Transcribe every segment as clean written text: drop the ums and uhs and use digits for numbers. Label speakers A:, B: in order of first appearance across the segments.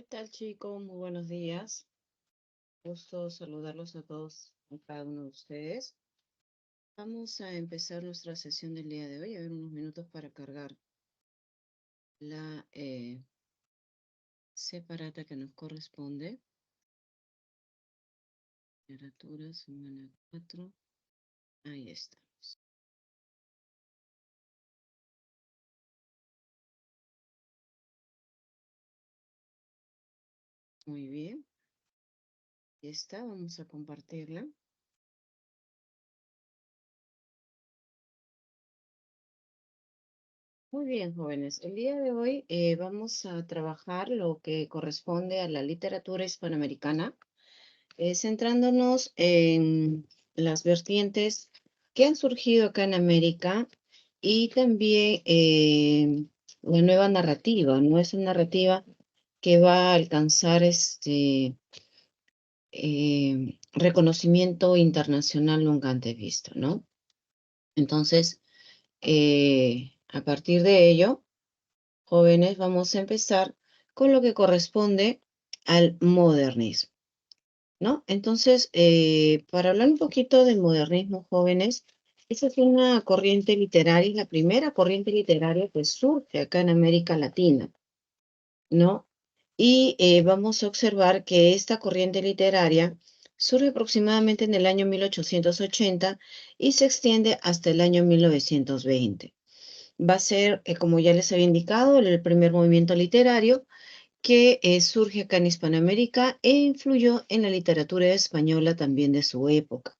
A: ¿Qué tal, chicos? Muy buenos días. Gusto saludarlos a todos, a cada uno de ustedes. Vamos a empezar nuestra sesión del día de hoy. A ver, unos minutos para cargar la separata que nos corresponde. Literatura, semana 4. Ahí estamos. Muy bien. Ahí está. Vamos a compartirla. Muy bien, jóvenes. El día de hoy vamos a trabajar lo que corresponde a la literatura hispanoamericana, centrándonos en las vertientes que han surgido acá en América y también la nueva narrativa, ¿no? Es una narrativa que va a alcanzar reconocimiento internacional nunca antes visto, ¿no? Entonces, a partir de ello, jóvenes, vamos a empezar con lo que corresponde al modernismo, ¿no? Entonces, para hablar un poquito del modernismo, jóvenes, esa es una corriente literaria, es la primera corriente literaria que surge acá en América Latina, ¿no? Y vamos a observar que esta corriente literaria surge aproximadamente en el año 1880 y se extiende hasta el año 1920. Va a ser, como ya les había indicado, el primer movimiento literario que surge acá en Hispanoamérica e influyó en la literatura española también de su época.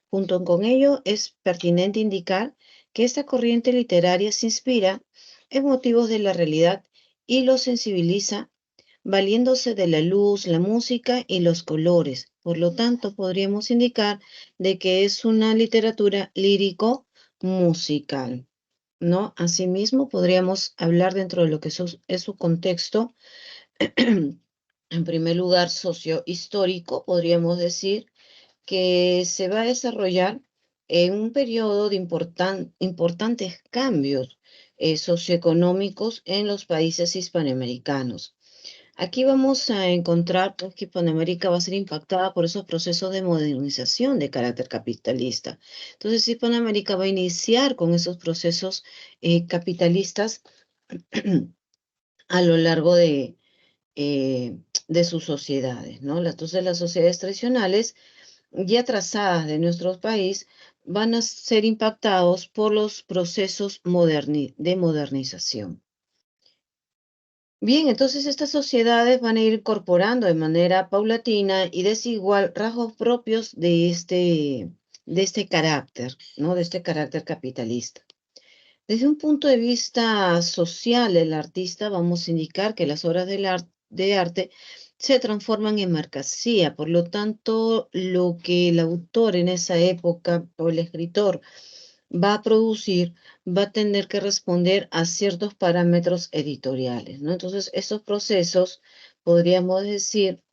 A: Junto con ello, es pertinente indicar que esta corriente literaria se inspira en motivos de la realidad y lo sensibiliza valiéndose de la luz, la música y los colores. Por lo tanto, podríamos indicar de que es una literatura lírico-musical, ¿no? Asimismo, podríamos hablar dentro de lo que es su contexto. En primer lugar, sociohistórico, podríamos decir que se va a desarrollar en un periodo de importantes cambios socioeconómicos en los países hispanoamericanos. Aquí vamos a encontrar pues, que Hispanoamérica va a ser impactada por esos procesos de modernización de carácter capitalista. Entonces, Hispanoamérica va a iniciar con esos procesos capitalistas a lo largo eh, de sus sociedades, ¿no? Entonces, las sociedades tradicionales ya trazadas de nuestro país van a ser impactados por los procesos de modernización. Bien, entonces estas sociedades van a ir incorporando de manera paulatina y desigual rasgos propios de este carácter, ¿no? De este carácter capitalista. Desde un punto de vista social del artista, vamos a indicar que las obras de arte se transforman en mercancía. Por lo tanto, lo que el autor en esa época o el escritor va a producir va a tener que responder a ciertos parámetros editoriales, ¿no? Entonces, esos procesos, podríamos decir,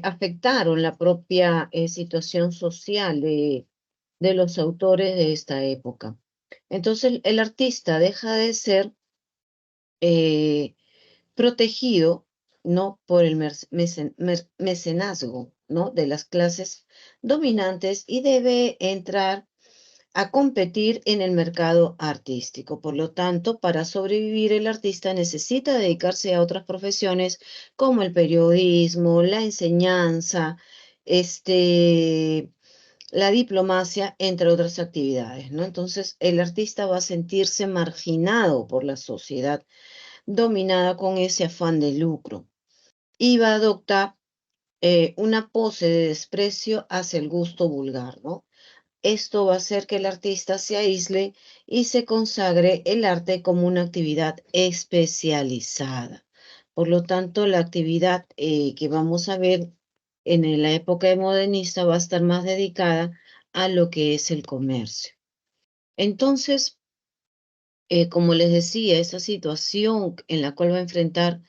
A: afectaron la propia situación social de los autores de esta época. Entonces el artista deja de ser eh, protegido, ¿no? Por el mecenazgo, ¿no? De las clases dominantes y debe entrar a competir en el mercado artístico. Por lo tanto, para sobrevivir el artista necesita dedicarse a otras profesiones como el periodismo, la enseñanza, este, la diplomacia, entre otras actividades, ¿no? Entonces, el artista va a sentirse marginado por la sociedad dominada con ese afán de lucro y va a adoptar una pose de desprecio hacia el gusto vulgar, ¿no? Esto va a hacer que el artista se aísle y se consagre el arte como una actividad especializada. Por lo tanto, la actividad que vamos a ver en la época modernista va a estar más dedicada a lo que es el comercio. Entonces, como les decía, esa situación en la cual va a enfrentar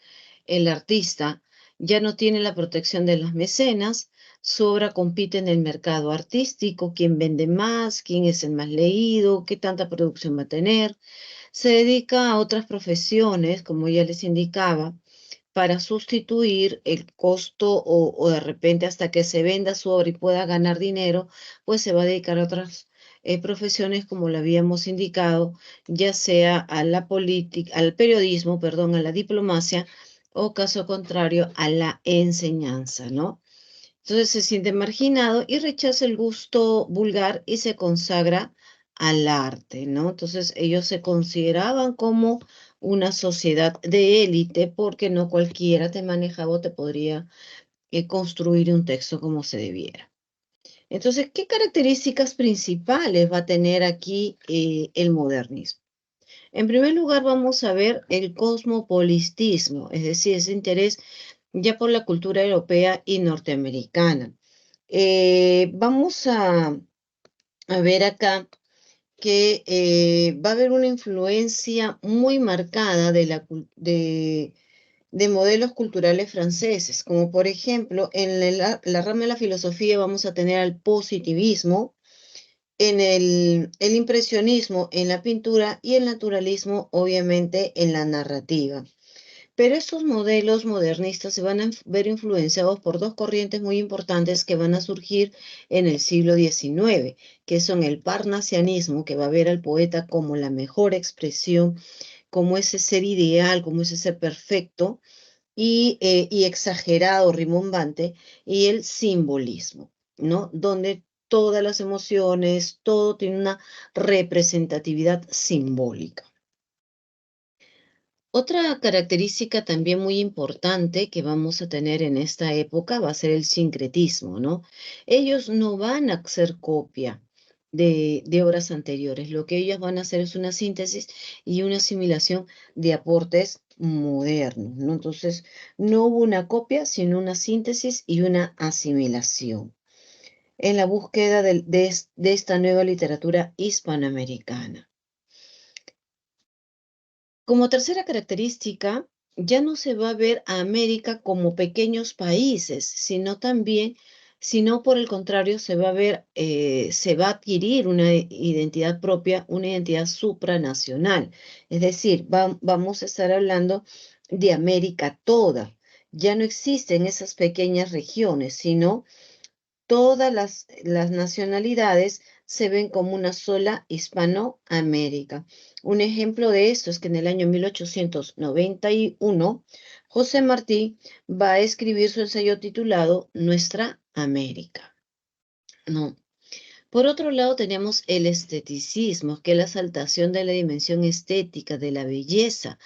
A: el artista ya no tiene la protección de las mecenas, su obra compite en el mercado artístico, quién vende más, quién es el más leído, qué tanta producción va a tener. Se dedica a otras profesiones, como ya les indicaba, para sustituir el costo o de repente hasta que se venda su obra y pueda ganar dinero, pues se va a dedicar a otras profesiones como lo habíamos indicado, ya sea a la política, al periodismo, perdón, a la diplomacia o caso contrario a la enseñanza, ¿no? Entonces se siente marginado y rechaza el gusto vulgar y se consagra al arte, ¿no? Entonces ellos se consideraban como una sociedad de élite porque no cualquiera te manejaba o te podría construir un texto como se debiera. Entonces, ¿qué características principales va a tener aquí el modernismo? En primer lugar, vamos a ver el cosmopolitismo, es decir, ese interés ya por la cultura europea y norteamericana. Vamos a ver acá que va a haber una influencia muy marcada de modelos culturales franceses, como por ejemplo en la rama de la filosofía vamos a tener al positivismo, en el impresionismo en la pintura y el naturalismo obviamente en la narrativa. Pero estos modelos modernistas se van a ver influenciados por dos corrientes muy importantes que van a surgir en el siglo XIX, que son el parnasianismo, que va a ver al poeta como la mejor expresión, como ese ser ideal, como ese ser perfecto y exagerado, rimbombante, y el simbolismo, ¿no? Donde todas las emociones, todo tiene una representatividad simbólica. Otra característica también muy importante que vamos a tener en esta época va a ser el sincretismo, ¿no? Ellos no van a hacer copia de obras anteriores, lo que ellos van a hacer es una síntesis y una asimilación de aportes modernos, ¿no? Entonces, no hubo una copia, sino una síntesis y una asimilación en la búsqueda de esta nueva literatura hispanoamericana. Como tercera característica, ya no se va a ver a América como pequeños países, sino por el contrario, se va a ver, se va a adquirir una identidad propia, una identidad supranacional. Es decir, vamos a estar hablando de América toda. Ya no existen esas pequeñas regiones, sino todas las nacionalidades se ven como una sola Hispanoamérica. Un ejemplo de esto es que en el año 1891, José Martí va a escribir su ensayo titulado Nuestra América. No. Por otro lado, tenemos el esteticismo, que es la exaltación de la dimensión estética, de la belleza.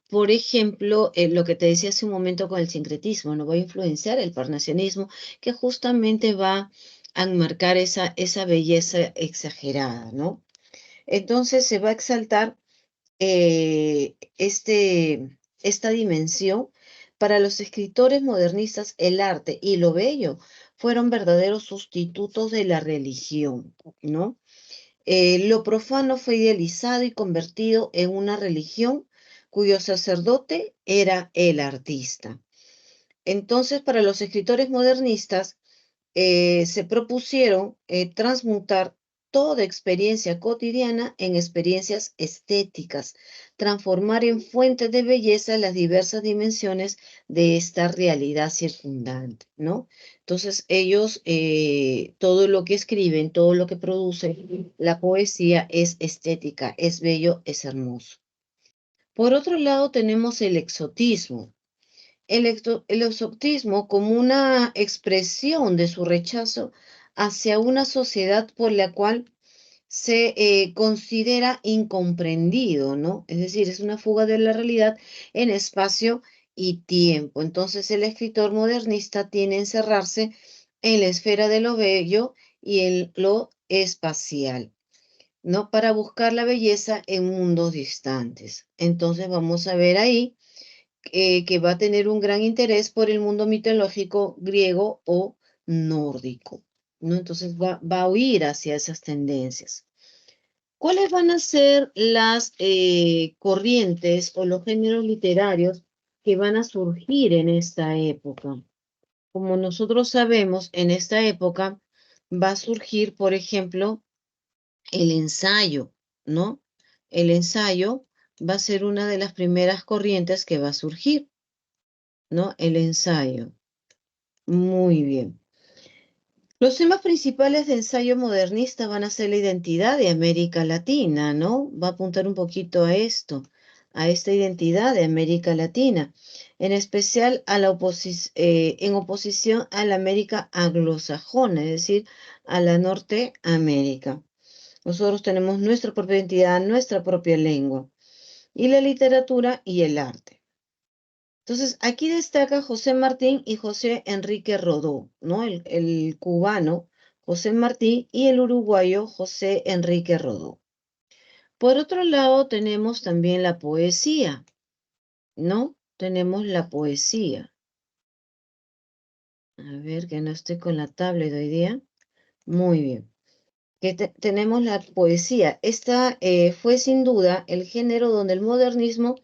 A: Por ejemplo, lo que te decía hace un momento con el sincretismo, no va a influenciar el parnasianismo, que justamente va a enmarcar esa belleza exagerada, ¿no? Entonces se va a exaltar esta dimensión. Para los escritores modernistas, el arte y lo bello fueron verdaderos sustitutos de la religión, ¿no? Lo profano fue idealizado y convertido en una religión cuyo sacerdote era el artista. Entonces, para los escritores modernistas, se propusieron transmutar toda experiencia cotidiana en experiencias estéticas, transformar en fuentes de belleza las diversas dimensiones de esta realidad circundante, ¿no? Entonces, ellos, todo lo que escriben, todo lo que producen, la poesía es estética, es bello, es hermoso. Por otro lado, tenemos el exotismo. El exotismo como una expresión de su rechazo hacia una sociedad por la cual se considera incomprendido, ¿no? Es decir, es una fuga de la realidad en espacio y tiempo. Entonces el escritor modernista tiene que encerrarse en la esfera de lo bello y en lo espacial, ¿no? Para buscar la belleza en mundos distantes. Entonces vamos a ver ahí que va a tener un gran interés por el mundo mitológico griego o nórdico, ¿no? Entonces va a huir hacia esas tendencias. ¿Cuáles van a ser las corrientes o los géneros literarios que van a surgir en esta época? Como nosotros sabemos, en esta época va a surgir, por ejemplo, el ensayo, ¿no? El ensayo va a ser una de las primeras corrientes que va a surgir. ¿no? El ensayo. Muy bien. Los temas principales de ensayo modernista van a ser la identidad de América Latina, ¿no? Va a apuntar un poquito a esto, a esta identidad de América Latina, en especial a en oposición a la América anglosajona, es decir, a la Norteamérica. Nosotros tenemos nuestra propia identidad, nuestra propia lengua, y la literatura y el arte. Entonces, aquí destaca José Martín y José Enrique Rodó, ¿no? El cubano José Martín y el uruguayo José Enrique Rodó. Por otro lado, tenemos también la poesía, ¿no? Tenemos la poesía. A ver, que no estoy con la tablet hoy día. Muy bien. Tenemos la poesía. Esta fue sin duda el género donde el modernismo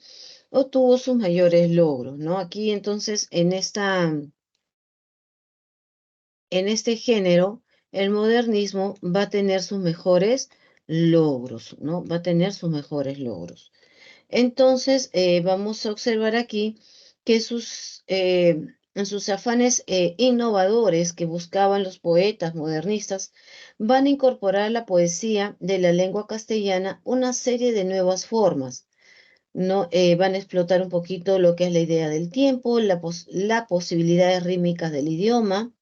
A: obtuvo sus mayores logros, ¿no? Aquí entonces, en este género, el modernismo va a tener sus mejores logros, ¿no? Va a tener sus mejores logros. Entonces, vamos a observar aquí que en sus afanes innovadores que buscaban los poetas modernistas, van a incorporar a la poesía de la lengua castellana una serie de nuevas formas, ¿no? Van a explotar un poquito lo que es la idea del tiempo, las posibilidades rítmicas del idioma.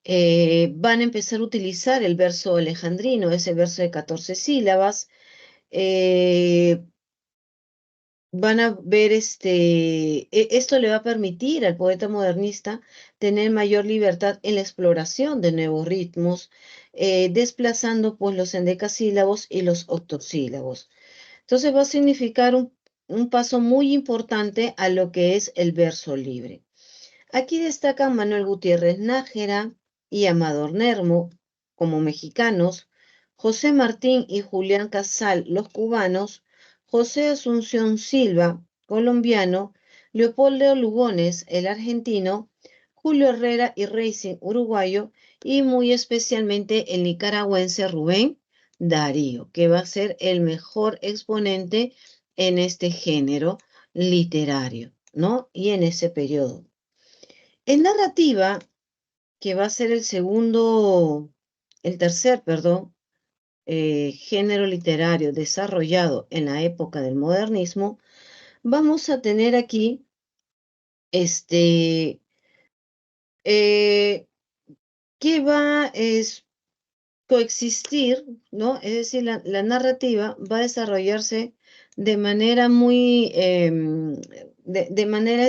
A: Van a empezar a utilizar el verso alejandrino, ese verso de 14 sílabas. eh, Van a ver esto le va a permitir al poeta modernista tener mayor libertad en la exploración de nuevos ritmos, desplazando pues los endecasílabos y los octosílabos. Entonces va a significar un paso muy importante a lo que es el verso libre. Aquí destacan Manuel Gutiérrez Nájera y Amador Nermo como mexicanos, José Martín y Julián Casal, los cubanos, José Asunción Silva, colombiano, Leopoldo Lugones, el argentino, Julio Herrera y Racing, uruguayo, y muy especialmente el nicaragüense Rubén Darío, que va a ser el mejor exponente en este género literario, ¿no? Y en ese periodo. En narrativa, que va a ser el tercer, perdón, género literario desarrollado en la época del modernismo, vamos a tener aquí este, eh, que va a coexistir, ¿no? Es decir, la narrativa va a desarrollarse de manera muy, de manera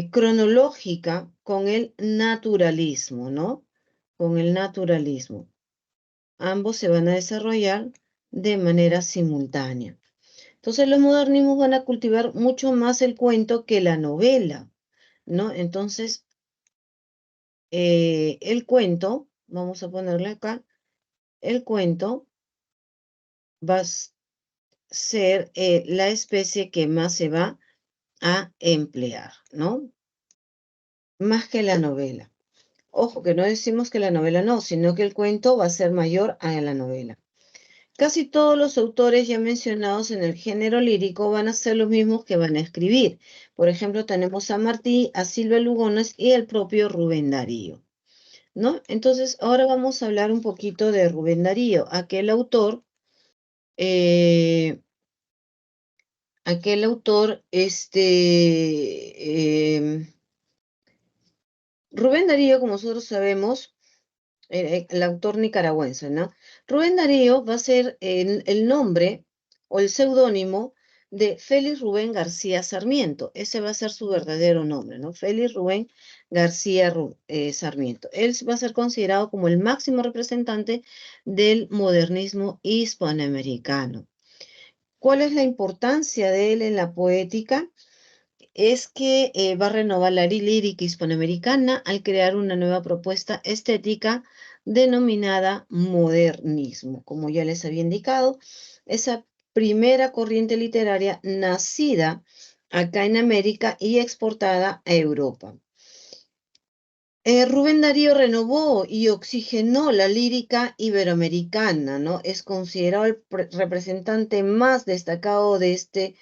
A: cronológica con el naturalismo, ¿no? Con el naturalismo. Ambos se van a desarrollar de manera simultánea. Entonces los modernismos van a cultivar mucho más el cuento que la novela, ¿no? Entonces, el cuento, vamos a ponerle acá, el cuento va a ser la especie que más se va a emplear, ¿no? Más que la novela. Ojo, que no decimos que la novela no, sino que el cuento va a ser mayor a la novela. Casi todos los autores ya mencionados en el género lírico van a ser los mismos que van a escribir. Por ejemplo, tenemos a Martí, a Silvia Lugones y el propio Rubén Darío, ¿no? Entonces, ahora vamos a hablar un poquito de Rubén Darío, eh, aquel autor, Rubén Darío, como nosotros sabemos, el autor nicaragüense, ¿no? Rubén Darío va a ser el nombre o el seudónimo de Félix Rubén García Sarmiento. Ese va a ser su verdadero nombre, ¿no? Félix Rubén García Sarmiento. Él va a ser considerado como el máximo representante del modernismo hispanoamericano. ¿Cuál es la importancia de él en la poética? Es que va a renovar la lírica hispanoamericana al crear una nueva propuesta estética denominada modernismo. Como ya les había indicado, esa primera corriente literaria nacida acá en América y exportada a Europa. Rubén Darío renovó y oxigenó la lírica iberoamericana, ¿no? Es considerado el representante más destacado de este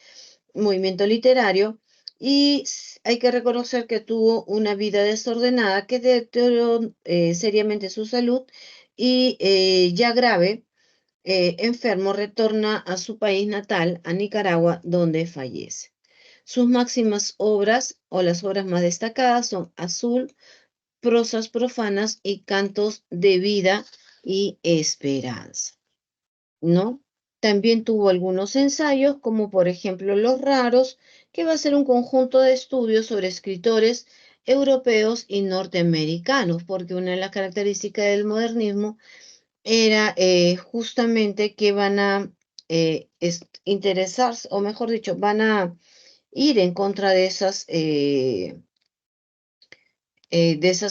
A: movimiento literario y hay que reconocer que tuvo una vida desordenada que deterioró seriamente su salud y ya grave, enfermo, retorna a su país natal, a Nicaragua, donde fallece. Sus máximas obras o las obras más destacadas son Azul, Prosas profanas y Cantos de vida y esperanza, ¿no? También tuvo algunos ensayos, como por ejemplo Los Raros, que va a ser un conjunto de estudios sobre escritores europeos y norteamericanos, porque una de las características del modernismo era justamente que van a interesarse, o mejor dicho, van a ir en contra de esas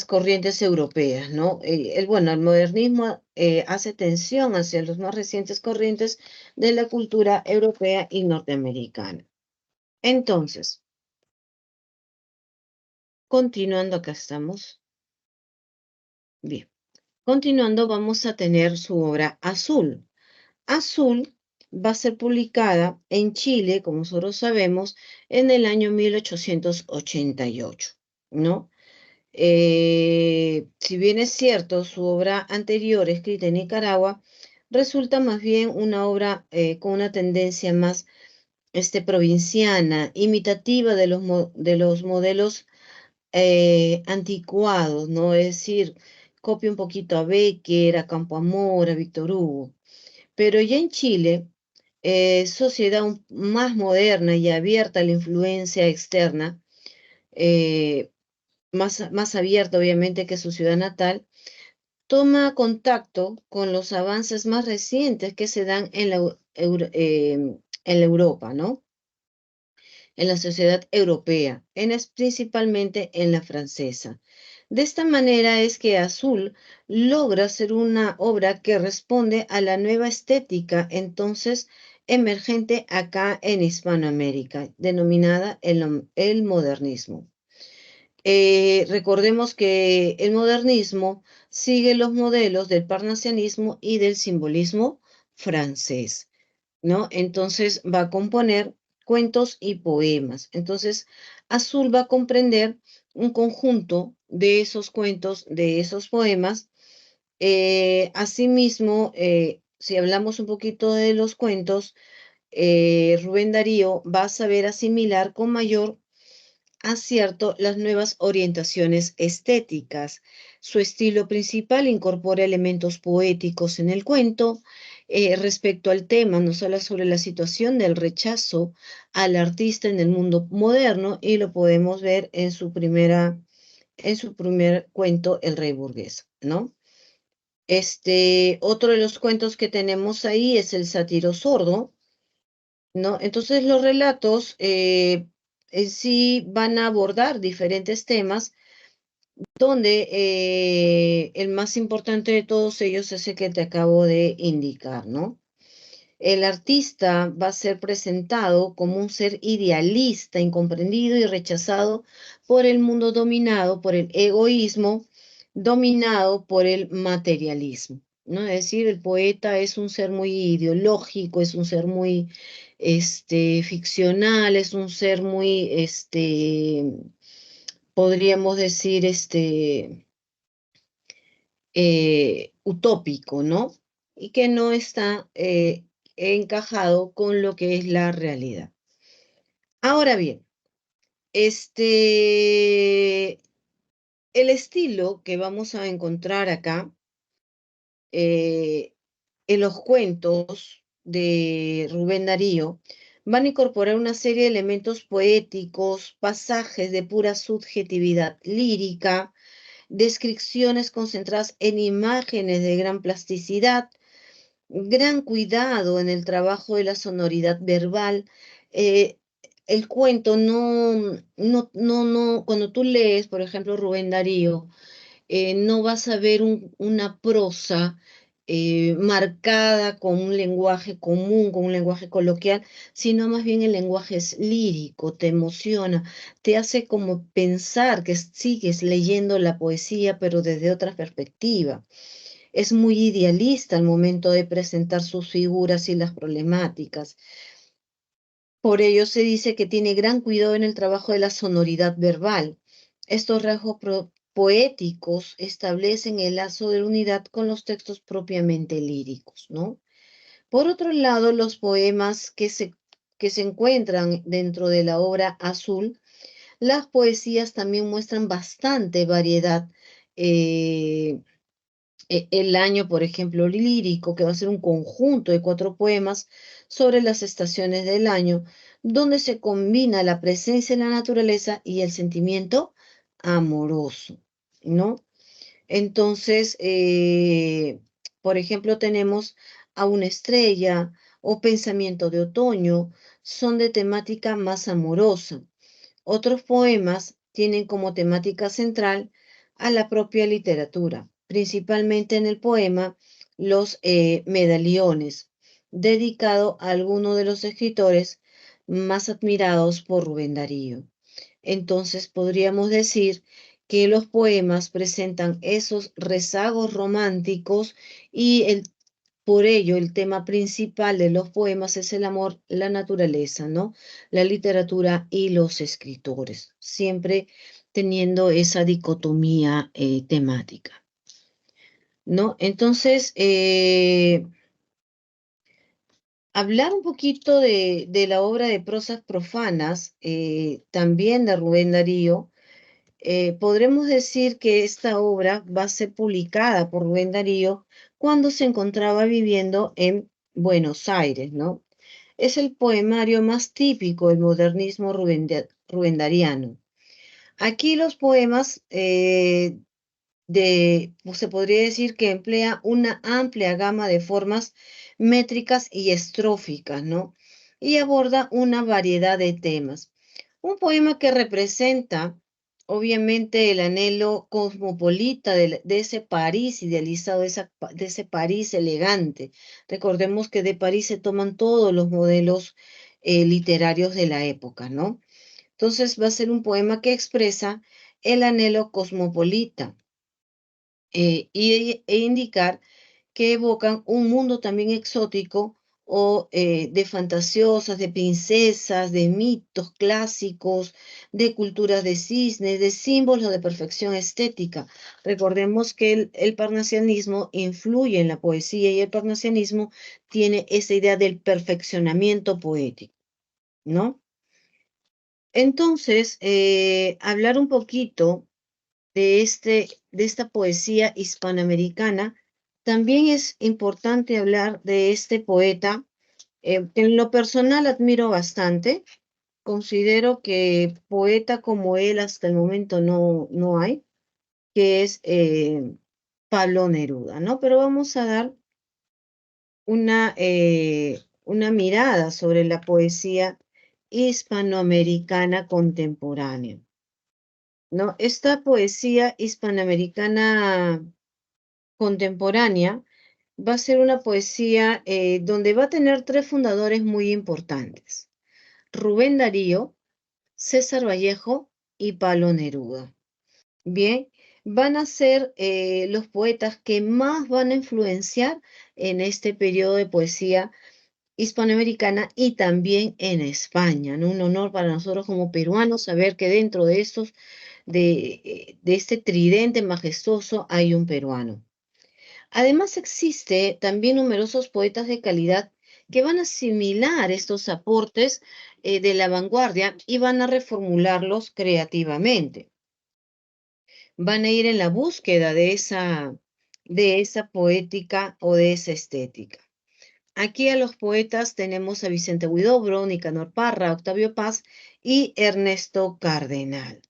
A: corrientes europeas, ¿no? Bueno, el modernismo hace tensión hacia las más recientes corrientes de la cultura europea y norteamericana. Entonces, continuando, acá estamos. Bien, continuando, vamos a tener su obra Azul. Azul va a ser publicada en Chile, como nosotros sabemos, en el año 1888, ¿no? Si bien es cierto, su obra anterior, escrita en Nicaragua, resulta más bien una obra con una tendencia más provinciana, imitativa de los modelos anticuados, ¿no? Es decir, copia un poquito a Becker, a Campoamor, a Víctor Hugo. Pero ya en Chile, sociedad más moderna y abierta a la influencia externa, eh, más abierta obviamente que su ciudad natal, toma contacto con los avances más recientes que se dan en la Europa, ¿no? En la sociedad europea, principalmente en la francesa. De esta manera es que Azul logra ser una obra que responde a la nueva estética entonces emergente acá en Hispanoamérica, denominada el modernismo. Recordemos que el modernismo sigue los modelos del parnasianismo y del simbolismo francés, ¿no? Entonces va a componer cuentos y poemas. Entonces, Azul va a comprender un conjunto de esos cuentos, de esos poemas. Asimismo, si hablamos un poquito de los cuentos, Rubén Darío va a saber asimilar con mayor acierto las nuevas orientaciones estéticas. Su estilo principal incorpora elementos poéticos en el cuento. Respecto al tema, nos habla sobre la situación del rechazo al artista en el mundo moderno y lo podemos ver en su primer cuento, El Rey Burgués, ¿no? Otro de los cuentos que tenemos ahí es El Sátiro Sordo, ¿no? Entonces los relatos en sí van a abordar diferentes temas, donde el más importante de todos ellos es el que te acabo de indicar, ¿no? El artista va a ser presentado como un ser idealista, incomprendido y rechazado por el mundo dominado por el egoísmo, dominado por el materialismo, ¿no? Es decir, el poeta es un ser muy ideológico, es un ser muy ficcional, es un ser muy, podríamos decir, utópico, ¿no? Y que no está encajado con lo que es la realidad. Ahora bien, el estilo que vamos a encontrar acá eh, en los cuentos de Rubén Darío van a incorporar una serie de elementos poéticos, pasajes de pura subjetividad lírica, descripciones concentradas en imágenes de gran plasticidad, gran cuidado en el trabajo de la sonoridad verbal. eh, el cuento cuando tú lees, por ejemplo, Rubén Darío, no vas a ver una prosa marcada con un lenguaje común, con un lenguaje coloquial, sino más bien el lenguaje es lírico, te emociona, te hace como pensar que sigues leyendo la poesía, pero desde otra perspectiva. Es muy idealista al momento de presentar sus figuras y las problemáticas. Por ello se dice que tiene gran cuidado en el trabajo de la sonoridad verbal. Estos rasgos poéticos establecen el lazo de unidad con los textos propiamente líricos, ¿no? Por otro lado, los poemas que se encuentran dentro de la obra Azul, las poesías también muestran bastante variedad. eh, el año, por ejemplo, lírico, que va a ser un conjunto de 4 poemas sobre las estaciones del año, donde se combina la presencia de la naturaleza y el sentimiento amoroso, ¿no? Entonces, por ejemplo, tenemos a una estrella o pensamiento de otoño, son de temática más amorosa. Otros poemas tienen como temática central a la propia literatura, principalmente en el poema Los Medallones, dedicado a alguno de los escritores más admirados por Rubén Darío. Entonces podríamos decir que los poemas presentan esos rezagos románticos y por ello el tema principal de los poemas es el amor, la naturaleza, ¿no? La literatura y los escritores, siempre teniendo esa dicotomía temática, ¿no? Entonces, hablar un poquito de la obra de prosas profanas, también de Rubén Darío. Podremos decir que esta obra va a ser publicada por Rubén Darío cuando se encontraba viviendo en Buenos Aires, ¿no? Es el poemario más típico del modernismo rubendariano. Aquí los poemas pues se podría decir que emplea una amplia gama de formas métricas y estróficas, ¿no? Y aborda una variedad de temas. Un poema que representa, obviamente, el anhelo cosmopolita de ese París idealizado, de ese París elegante. Recordemos que de París se toman todos los modelos literarios de la época, ¿no? Entonces va a ser un poema que expresa el anhelo cosmopolita e indicar que evocan un mundo también exótico o de fantasiosas, de princesas, de mitos clásicos, de culturas de cisnes, de símbolos de perfección estética. Recordemos que el parnasianismo influye en la poesía y el parnasianismo tiene esa idea del perfeccionamiento poético, ¿no? Entonces, hablar un poquito de esta poesía hispanoamericana, también es importante hablar de este poeta, que en lo personal admiro bastante. Considero que poeta como él hasta el momento no hay, que es Pablo Neruda, ¿no? Pero vamos a dar una mirada sobre la poesía hispanoamericana contemporánea, ¿no? Esta poesía hispanoamericana contemporánea va a ser una poesía donde va a tener 3 fundadores muy importantes: Rubén Darío, César Vallejo y Pablo Neruda. Bien, van a ser los poetas que más van a influenciar en este periodo de poesía hispanoamericana y también en España, ¿no? Un honor para nosotros como peruanos saber que dentro de de este tridente majestuoso hay un peruano. Además, existe también numerosos poetas de calidad que van a asimilar estos aportes de la vanguardia y van a reformularlos creativamente. Van a ir en la búsqueda de esa poética o de esa estética. Aquí a los poetas tenemos a Vicente Huidobro, Nicanor Parra, Octavio Paz y Ernesto Cardenal.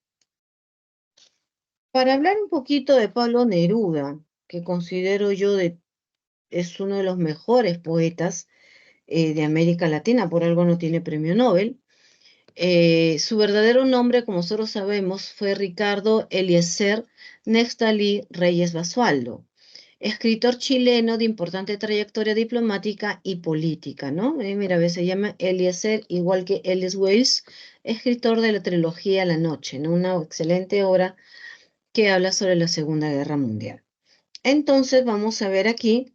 A: Para hablar un poquito de Pablo Neruda, que considero yo es uno de los mejores poetas de América Latina, por algo no tiene premio Nobel. Su verdadero nombre, como nosotros sabemos, fue Ricardo Eliezer Neftalí Reyes Basualdo, escritor chileno de importante trayectoria diplomática y política, ¿no? Mira, a veces se llama Eliezer, igual que Ellis Wells, escritor de la trilogía La Noche, ¿no? Una excelente obra que habla sobre la Segunda Guerra Mundial. Entonces, vamos a ver aquí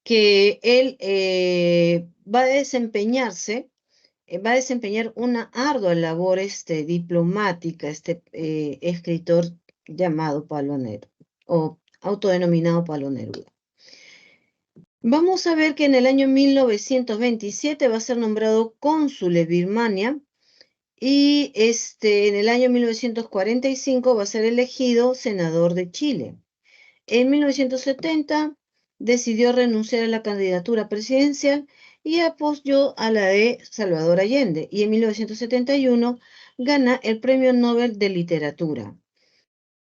A: que él va a desempeñarse va a desempeñar una ardua labor diplomática, escritor llamado Pablo Neruda, o autodenominado Pablo Neruda. Vamos a ver que en el año 1927 va a ser nombrado cónsul de Birmania y en el año 1945 va a ser elegido senador de Chile. En 1970 decidió renunciar a la candidatura presidencial y apoyó a la de Salvador Allende. Y en 1971 gana el Premio Nobel de Literatura.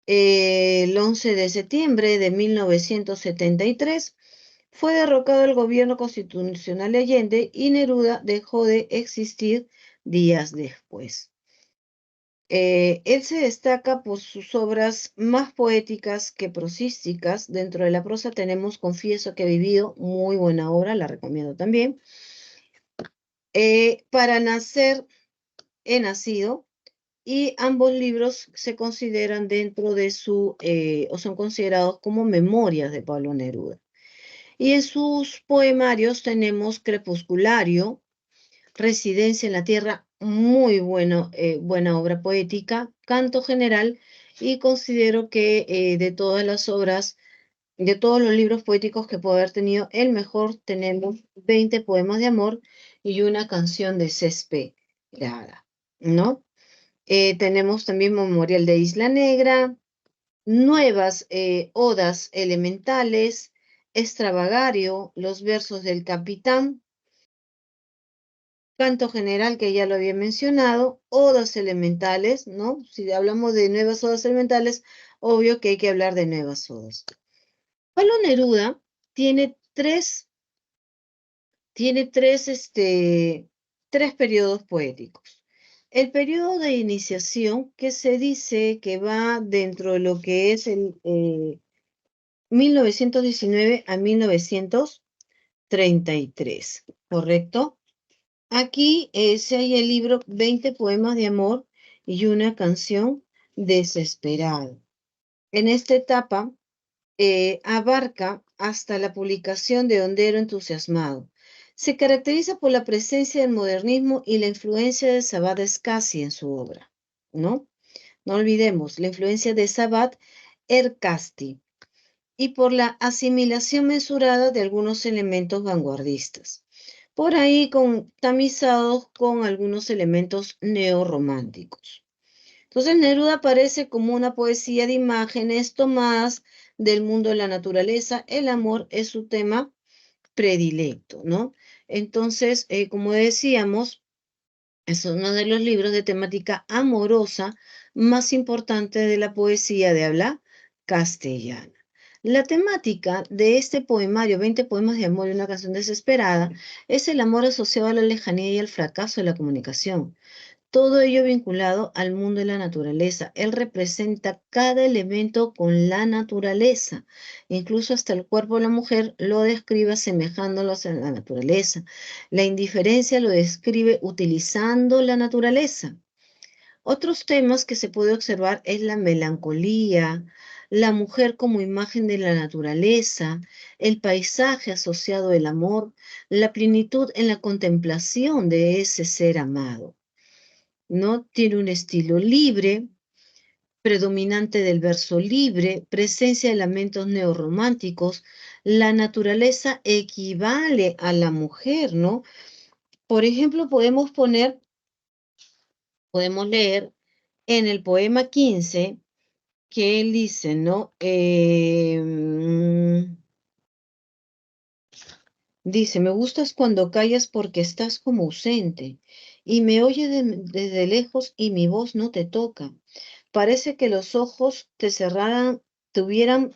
A: El 11 de septiembre de 1973 fue derrocado el gobierno constitucional de Allende y Neruda dejó de existir días después. Él se destaca por sus obras más poéticas que prosísticas. Dentro de la prosa tenemos Confieso que he vivido, muy buena obra, la recomiendo también. Para nacer, he nacido, y ambos libros se consideran dentro de o son considerados como memorias de Pablo Neruda. Y en sus poemarios tenemos Crepusculario, Residencia en la Tierra, muy buena obra poética, Canto General, y considero que de todas las obras, de todos los libros poéticos que puedo haber tenido, el mejor tenemos 20 poemas de amor y una canción desesperada, ¿no? Tenemos también Memorial de Isla Negra, nuevas odas elementales, Extravagario, los versos del capitán, Canto general, que ya lo había mencionado, odas elementales, ¿no? Si hablamos de nuevas odas elementales, obvio que hay que hablar de nuevas odas. Pablo Neruda tiene tres periodos poéticos. El periodo de iniciación, que se dice que va dentro de lo que es el 1919 a 1933, ¿correcto? Aquí se halla el libro 20 poemas de amor y una canción desesperada. En esta etapa abarca hasta la publicación de Hondero entusiasmado. Se caracteriza por la presencia del modernismo y la influencia de Sabat Escasi en su obra, ¿no? No olvidemos la influencia de Sabat Ercasti y por la asimilación mesurada de algunos elementos vanguardistas, por ahí tamizados con algunos elementos neorrománticos. Entonces Neruda aparece como una poesía de imágenes tomadas del mundo de la naturaleza. El amor es su tema predilecto, ¿no? Entonces, como decíamos, es uno de los libros de temática amorosa más importante de la poesía de habla castellana. La temática de este poemario, 20 poemas de amor y una canción desesperada, es el amor asociado a la lejanía y al fracaso de la comunicación. Todo ello vinculado al mundo de la naturaleza. Él representa cada elemento con la naturaleza. Incluso hasta el cuerpo de la mujer lo describe asemejándolos a la naturaleza. La indiferencia lo describe utilizando la naturaleza. Otros temas que se puede observar es la melancolía, la mujer como imagen de la naturaleza, el paisaje asociado al amor, la plenitud en la contemplación de ese ser amado. ¿No? Tiene un estilo libre, predominante del verso libre, presencia de elementos neorrománticos. La naturaleza equivale a la mujer, ¿no? Por ejemplo, podemos leer en el poema 15 que él dice, ¿no? Dice, me gustas cuando callas porque estás como ausente y me oyes desde lejos y mi voz no te toca. Parece que los ojos te hubieran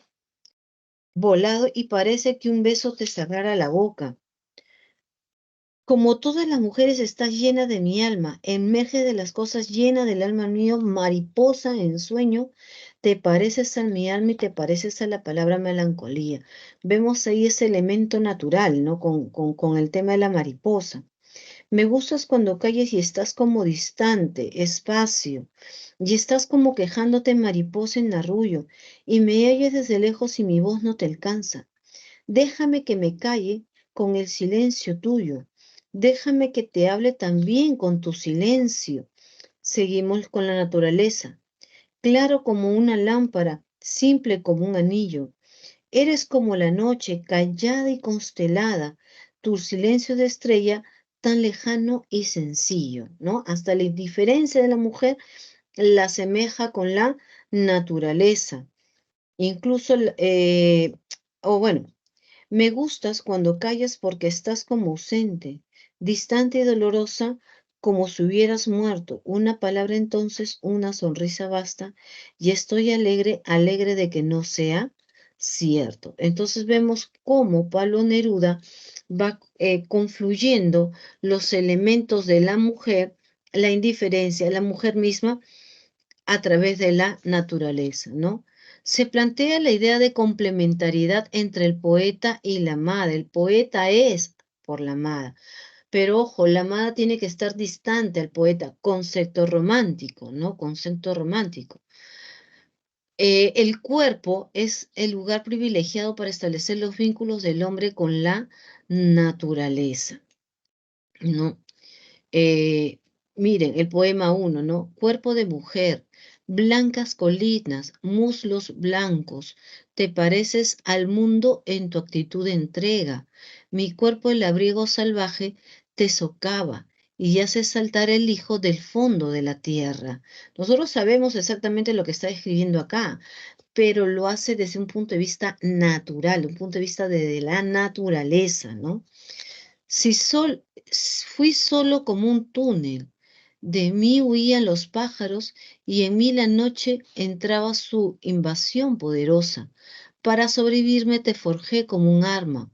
A: volado y parece que un beso te cerrara la boca. Como todas las mujeres estás llena de mi alma, emerge de las cosas llena del alma mío, mariposa en sueño, te pareces a mi alma y te pareces a la palabra melancolía. Vemos ahí ese elemento natural, ¿no? Con el tema de la mariposa. Me gustas cuando calles y estás como distante, espacio, y estás como quejándote mariposa en arrullo, y me oyes desde lejos y mi voz no te alcanza. Déjame que me calle con el silencio tuyo. Déjame que te hable también con tu silencio. Seguimos con la naturaleza. Claro como una lámpara, simple como un anillo. Eres como la noche, callada y constelada, tu silencio de estrella tan lejano y sencillo, ¿no? Hasta la indiferencia de la mujer la asemeja con la naturaleza. Incluso, o bueno, me gustas cuando callas porque estás como ausente, distante y dolorosa, como si hubieras muerto. Una palabra entonces, una sonrisa basta, y estoy alegre, alegre de que no sea cierto. Entonces vemos cómo Pablo Neruda va confluyendo los elementos de la mujer, la indiferencia, la mujer misma, a través de la naturaleza, ¿no? Se plantea la idea de complementariedad entre el poeta y la amada. El poeta es por la amada, pero ojo, la amada tiene que estar distante al poeta, concepto romántico, ¿no? Concepto romántico. El cuerpo es el lugar privilegiado para establecer los vínculos del hombre con la naturaleza, ¿no? Eh, Miren, el poema uno, ¿no? Cuerpo de mujer, blancas colinas, muslos blancos, te pareces al mundo en tu actitud de entrega. Mi cuerpo, el abrigo salvaje, te socava y hace saltar el hijo del fondo de la tierra. Nosotros sabemos exactamente lo que está escribiendo acá, pero lo hace desde un punto de vista natural, un punto de vista de la naturaleza, ¿no? Si fui solo como un túnel, de mí huían los pájaros y en mí la noche entraba su invasión poderosa. Para sobrevivirme te forjé como un arma,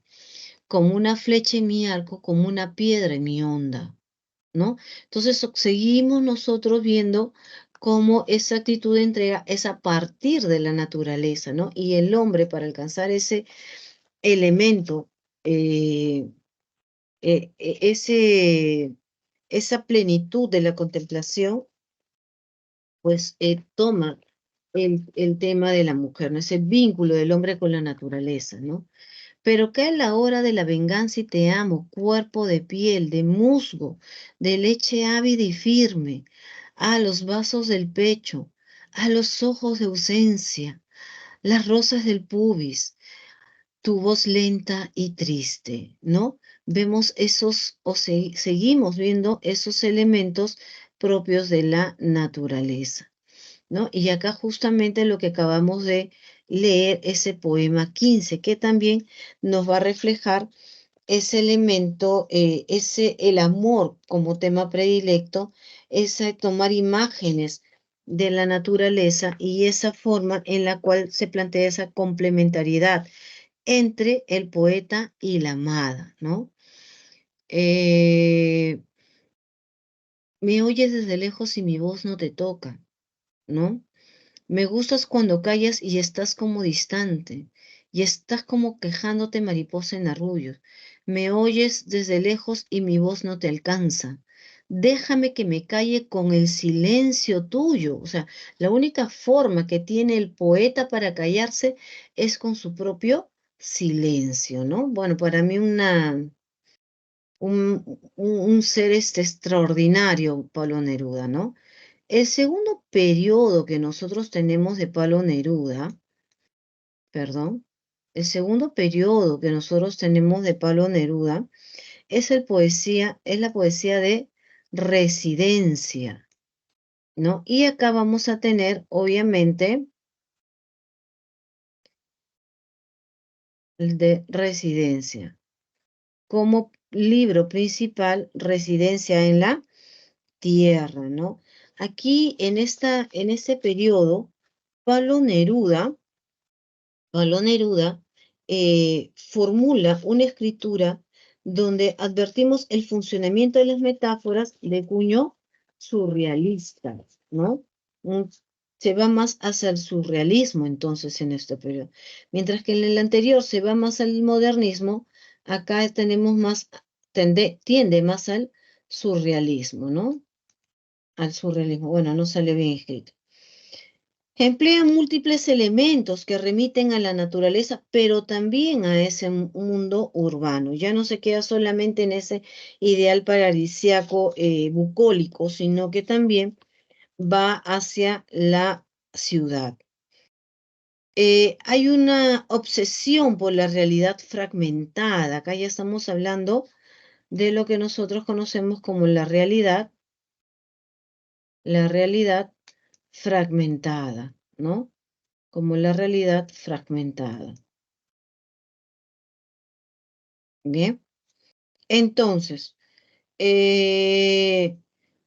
A: como una flecha en mi arco, como una piedra en mi onda, ¿no? Entonces seguimos nosotros viendo cómo esa actitud de entrega es a partir de la naturaleza, ¿no? Y el hombre para alcanzar ese elemento, eh, esa plenitud de la contemplación, pues toma el tema de la mujer, ¿no? Ese vínculo del hombre con la naturaleza, ¿no? Pero cae la hora de la venganza y te amo, cuerpo de piel, de musgo, de leche ávida y firme, a los vasos del pecho, a los ojos de ausencia, las rosas del pubis, tu voz lenta y triste, ¿no? Vemos esos, seguimos viendo esos elementos propios de la naturaleza, ¿no? Y acá justamente lo que acabamos de leer, ese poema 15, que también nos va a reflejar ese elemento, el amor como tema predilecto, ese tomar imágenes de la naturaleza y esa forma en la cual se plantea esa complementariedad entre el poeta y la amada, ¿no? Eh, Me oyes desde lejos y mi voz no te toca, ¿no? Me gustas cuando callas y estás como distante, y estás como quejándote mariposa en arrullos. Me oyes desde lejos y mi voz no te alcanza. Déjame que me calle con el silencio tuyo. O sea, la única forma que tiene el poeta para callarse es con su propio silencio, ¿no? Bueno, para mí un ser extraordinario, Pablo Neruda, ¿no? El segundo periodo que nosotros tenemos de Pablo Neruda, perdón, el segundo periodo que nosotros tenemos de Pablo Neruda es la poesía de residencia, ¿no? Y acá vamos a tener, obviamente, el de residencia. Como libro principal, Residencia en la Tierra, ¿no? Aquí en este periodo, Pablo Neruda formula una escritura donde advertimos el funcionamiento de las metáforas de cuño surrealista, ¿no? Un- Se va más hacia el surrealismo entonces en este periodo. Mientras que en el anterior se va más al modernismo, acá tenemos más, tiende más al surrealismo, ¿no? Al surrealismo. Bueno, no sale bien escrito. Emplea múltiples elementos que remiten a la naturaleza, pero también a ese mundo urbano. Ya no se queda solamente en ese ideal paradisiaco bucólico, sino que también va hacia la ciudad. Hay una obsesión por la realidad fragmentada. Acá ya estamos hablando de lo que nosotros conocemos como la realidad fragmentada, ¿no? Como la realidad fragmentada. Bien, entonces, eh,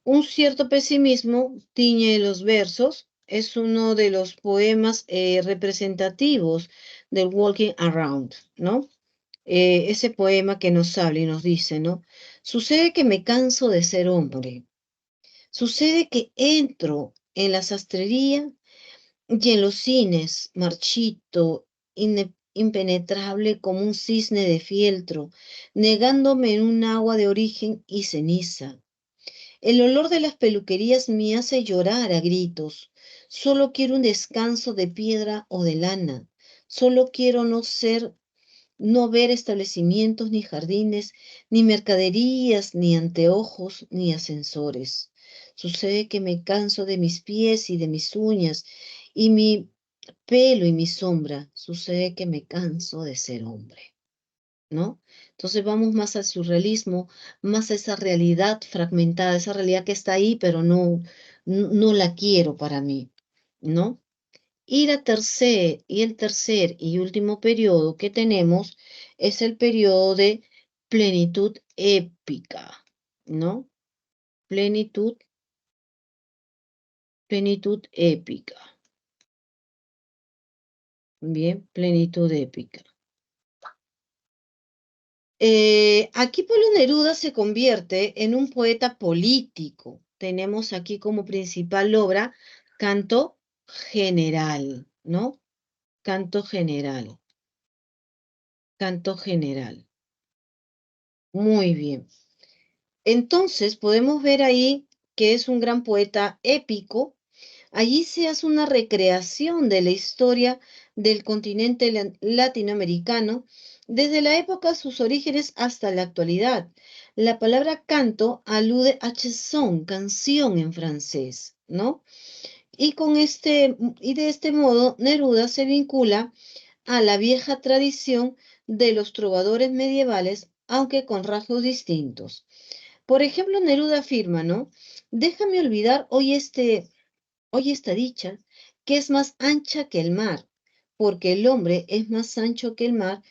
A: un cierto pesimismo tiñe los versos, es uno de los poemas representativos del Walking Around, ¿no? Ese poema que nos habla y nos dice, ¿no? Sucede que me canso de ser hombre, sucede que entro en la sastrería y en los cines, marchito, impenetrable como un cisne de fieltro, negándome en un agua de origen y ceniza. El olor de las peluquerías me hace llorar a gritos. Solo quiero un descanso de piedra o de lana. Solo quiero no ver establecimientos, ni jardines, ni mercaderías, ni anteojos, ni ascensores. Sucede que me canso de mis pies y de mis uñas, y mi pelo y mi sombra. Sucede que me canso de ser hombre, ¿no? Entonces vamos más al surrealismo, más a esa realidad fragmentada, esa realidad que está ahí, pero no la quiero para mí, ¿no? Y el tercer y último periodo que tenemos es el periodo de plenitud épica, ¿no? Plenitud, plenitud épica. Bien, plenitud épica. Aquí Pablo Neruda se convierte en un poeta político. Tenemos aquí como principal obra Canto General, ¿no? Canto General, Canto General. Muy bien. Entonces podemos ver ahí que es un gran poeta épico. Allí se hace una recreación de la historia del continente latinoamericano desde la época de sus orígenes hasta la actualidad. La palabra canto alude a chanson, canción en francés, ¿no? Y de este modo Neruda se vincula a la vieja tradición de los trovadores medievales, aunque con rasgos distintos. Por ejemplo, Neruda afirma, ¿no? Déjame olvidar hoy esta dicha, que es más ancha que el mar, porque el hombre es más ancho que el mar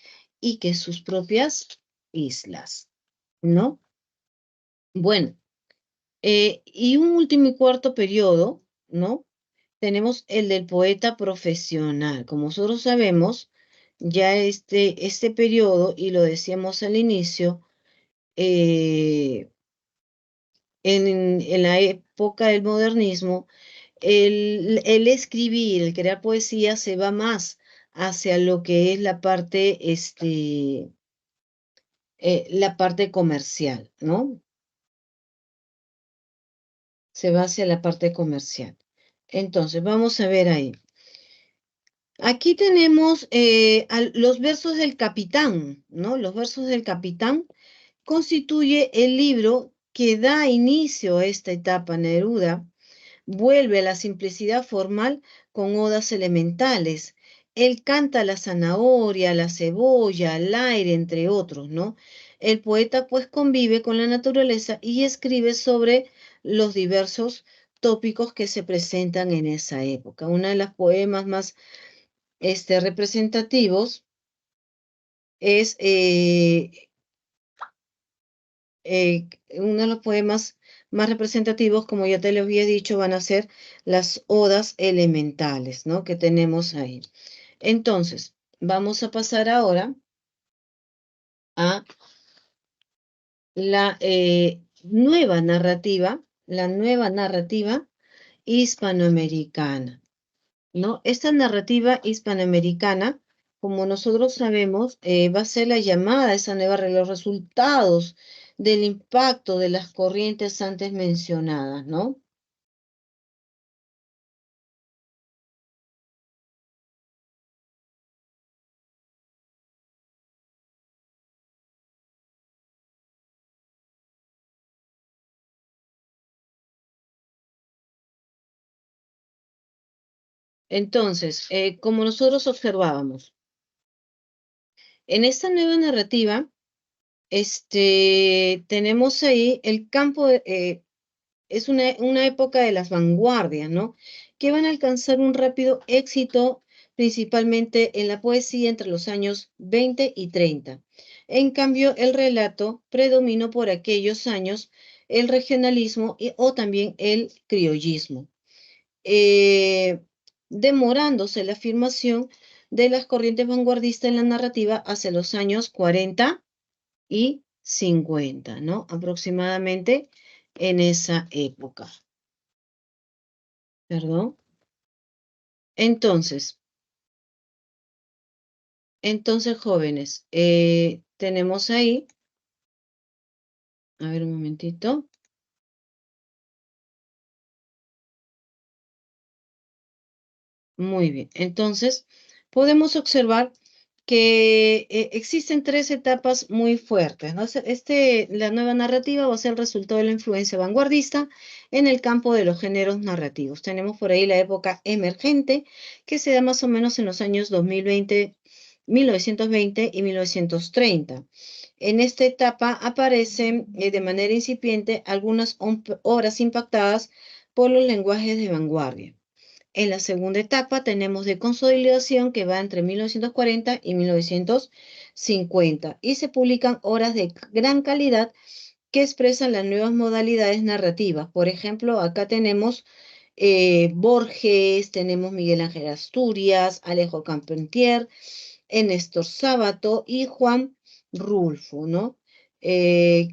A: y que sus propias islas, ¿no? Bueno, y un último y cuarto periodo, ¿no? Tenemos el del poeta profesional. Como nosotros sabemos, ya este periodo, y lo decíamos al inicio, eh, en la época del modernismo, el escribir, el crear poesía se va más hacia lo que es la parte comercial, ¿no? Se va hacia la parte comercial. Entonces, vamos a ver ahí. Aquí tenemos los versos del capitán, ¿no? Los versos del capitán constituye el libro que da inicio a esta etapa Neruda. Vuelve a la simplicidad formal con odas elementales. Él canta la zanahoria, la cebolla, el aire, entre otros, ¿no? El poeta pues convive con la naturaleza y escribe sobre los diversos tópicos que se presentan en esa época. Uno de los poemas más representativos es uno de los poemas más representativos, como ya te lo había dicho, van a ser las odas elementales, ¿no? Que tenemos ahí. Entonces, vamos a pasar ahora a la nueva narrativa hispanoamericana, ¿no? Esta narrativa hispanoamericana, como nosotros sabemos, va a ser la llamada, esa nueva, los resultados del impacto de las corrientes antes mencionadas, ¿no? Entonces, como nosotros observábamos, en esta nueva narrativa, tenemos ahí el campo, es una época de las vanguardias, ¿no? Que van a alcanzar un rápido éxito, principalmente en la poesía entre los años 20 y 30. En cambio, el relato predominó por aquellos años el regionalismo o también el criollismo, eh, demorándose la afirmación de las corrientes vanguardistas en la narrativa hacia los años 40 y 50, ¿no? Aproximadamente en esa época. Perdón. Entonces, jóvenes, tenemos ahí, a ver un momentito, muy bien. Entonces, podemos observar que existen tres etapas muy fuertes, ¿no? La nueva narrativa va a ser el resultado de la influencia vanguardista en el campo de los géneros narrativos. Tenemos por ahí la época emergente, que se da más o menos en los años 2020, 1920 y 1930. En esta etapa aparecen de manera incipiente algunas obras impactadas por los lenguajes de vanguardia. En la segunda etapa tenemos de consolidación que va entre 1940 y 1950 y se publican obras de gran calidad que expresan las nuevas modalidades narrativas. Por ejemplo, acá tenemos Borges, tenemos Miguel Ángel Asturias, Alejo Carpentier, Néstor Sábato y Juan Rulfo, ¿no? Eh,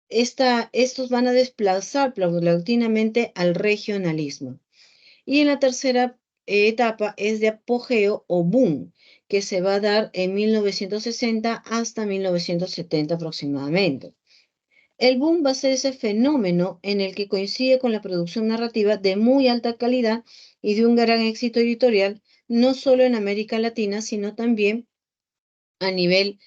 A: Estos van a desplazar paulatinamente al regionalismo. Y en la tercera etapa es de apogeo o boom, que se va a dar en 1960 hasta 1970 aproximadamente. El boom va a ser ese fenómeno en el que coincide con la producción narrativa de muy alta calidad y de un gran éxito editorial, no solo en América Latina, sino también a nivel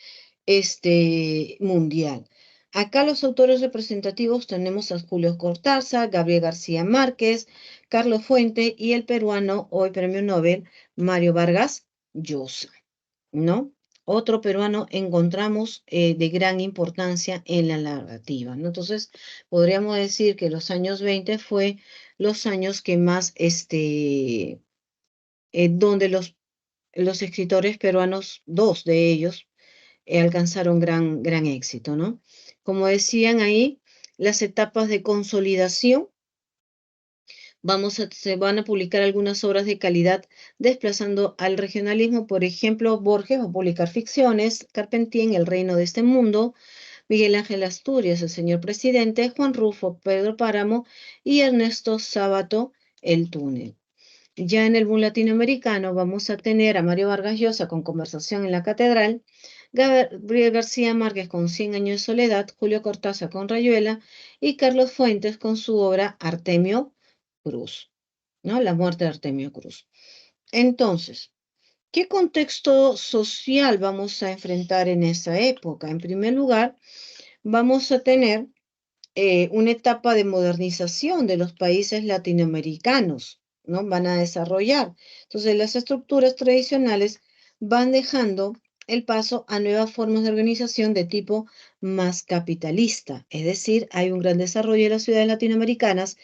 A: mundial. Acá los autores representativos tenemos a Julio Cortázar, Gabriel García Márquez, Carlos Fuente y el peruano, hoy premio Nobel, Mario Vargas Llosa, ¿no? Otro peruano encontramos de gran importancia en la narrativa, ¿no? Entonces, podríamos decir que los años 20 fue los años que más, donde los escritores peruanos, dos de ellos, alcanzaron gran éxito, ¿no? Como decían ahí, las etapas de consolidación, se van a publicar algunas obras de calidad desplazando al regionalismo. Por ejemplo, Borges va a publicar ficciones, Carpentier en El reino de este mundo, Miguel Ángel Asturias, El señor presidente, Juan Rulfo, Pedro Páramo y Ernesto Sábato, El túnel. Ya en el boom latinoamericano vamos a tener a Mario Vargas Llosa con Conversación en la Catedral, Gabriel García Márquez con Cien años de soledad, Julio Cortázar con Rayuela y Carlos Fuentes con su obra Artemio Cruz, ¿no? La muerte de Artemio Cruz. Entonces, ¿qué contexto social vamos a enfrentar en esa época? En primer lugar, vamos a tener una etapa de modernización de los países latinoamericanos, ¿no? Van a desarrollar. Entonces, las estructuras tradicionales van dejando el paso a nuevas formas de organización de tipo más capitalista. Es decir, hay un gran desarrollo de las ciudades latinoamericanas,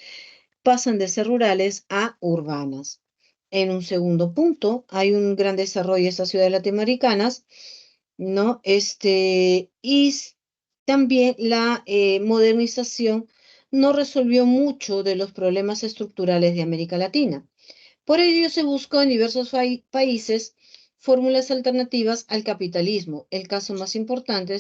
A: pasan de ser rurales a urbanas. En un segundo punto, hay un gran desarrollo de estas ciudades latinoamericanas, ¿no? También la modernización no resolvió mucho de los problemas estructurales de América Latina. Por ello se buscó en diversos países fórmulas alternativas al capitalismo. El caso más importante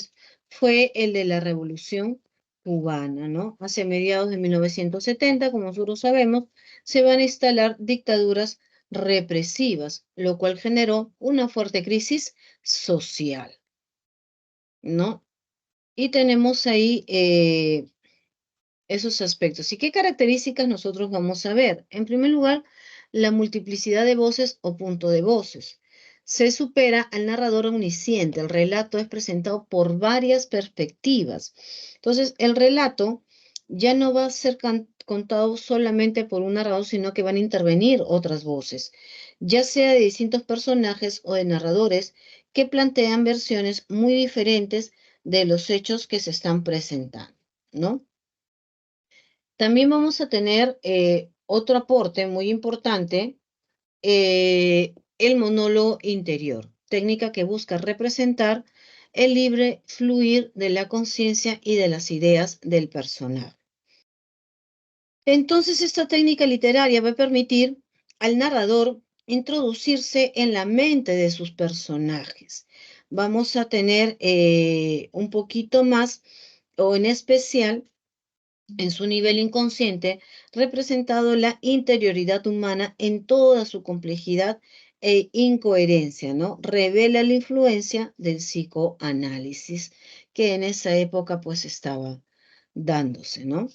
A: fue el de la Revolución Cubana, ¿no? Hacia mediados de 1970, como nosotros sabemos, se van a instalar dictaduras represivas, lo cual generó una fuerte crisis social, ¿no? Y tenemos ahí esos aspectos. ¿Y qué características nosotros vamos a ver? En primer lugar, la multiplicidad de voces o punto de voces. Se supera al narrador omnisciente. El relato es presentado por varias perspectivas. Entonces, el relato ya no va a ser contado solamente por un narrador, sino que van a intervenir otras voces, ya sea de distintos personajes o de narradores que plantean versiones muy diferentes de los hechos que se están presentando, ¿no? También vamos a tener otro aporte muy importante, el monólogo interior, técnica que busca representar el libre fluir de la conciencia y de las ideas del personaje. Entonces, esta técnica literaria va a permitir al narrador introducirse en la mente de sus personajes. Vamos a tener un poquito más, o en especial, en su nivel inconsciente, representado la interioridad humana en toda su complejidad e incoherencia, ¿no? Revela la influencia del psicoanálisis que en esa época pues estaba dándose, ¿no?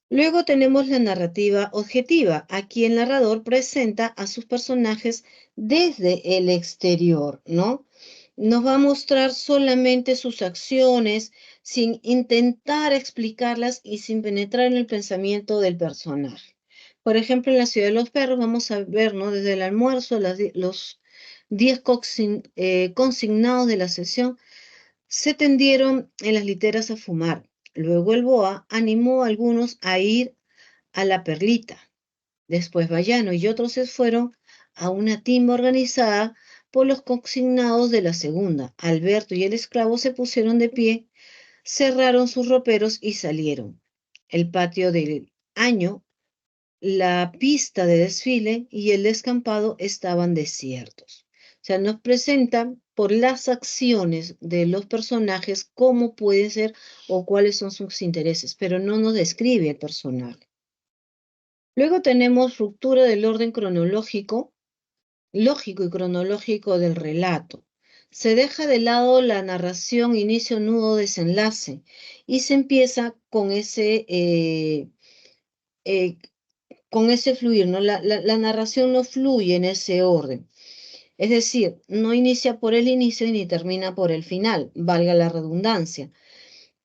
A: Luego tenemos la narrativa objetiva. Aquí el narrador presenta a sus personajes desde el exterior, ¿no? Nos va a mostrar solamente sus acciones sin intentar explicarlas y sin penetrar en el pensamiento del personaje. Por ejemplo, en La ciudad de los perros vamos a ver, ¿no? Desde el almuerzo, los 10 consignados de la sesión se tendieron en las literas a fumar. Luego el BOA animó a algunos a ir a la Perlita. Después Bayano y otros se fueron a una timba organizada por los consignados de la segunda. Alberto y el esclavo se pusieron de pie, cerraron sus roperos y salieron. El patio del año, la pista de desfile y el descampado estaban desiertos. O sea, nos presentan por las acciones de los personajes cómo pueden ser o cuáles son sus intereses, pero no nos describe el personaje. Luego tenemos ruptura del orden cronológico, lógico y cronológico del relato. Se deja de lado la narración, inicio, nudo, desenlace, y se empieza eh, con ese fluir, ¿no? La narración no fluye en ese orden. Es decir, no inicia por el inicio ni termina por el final, valga la redundancia,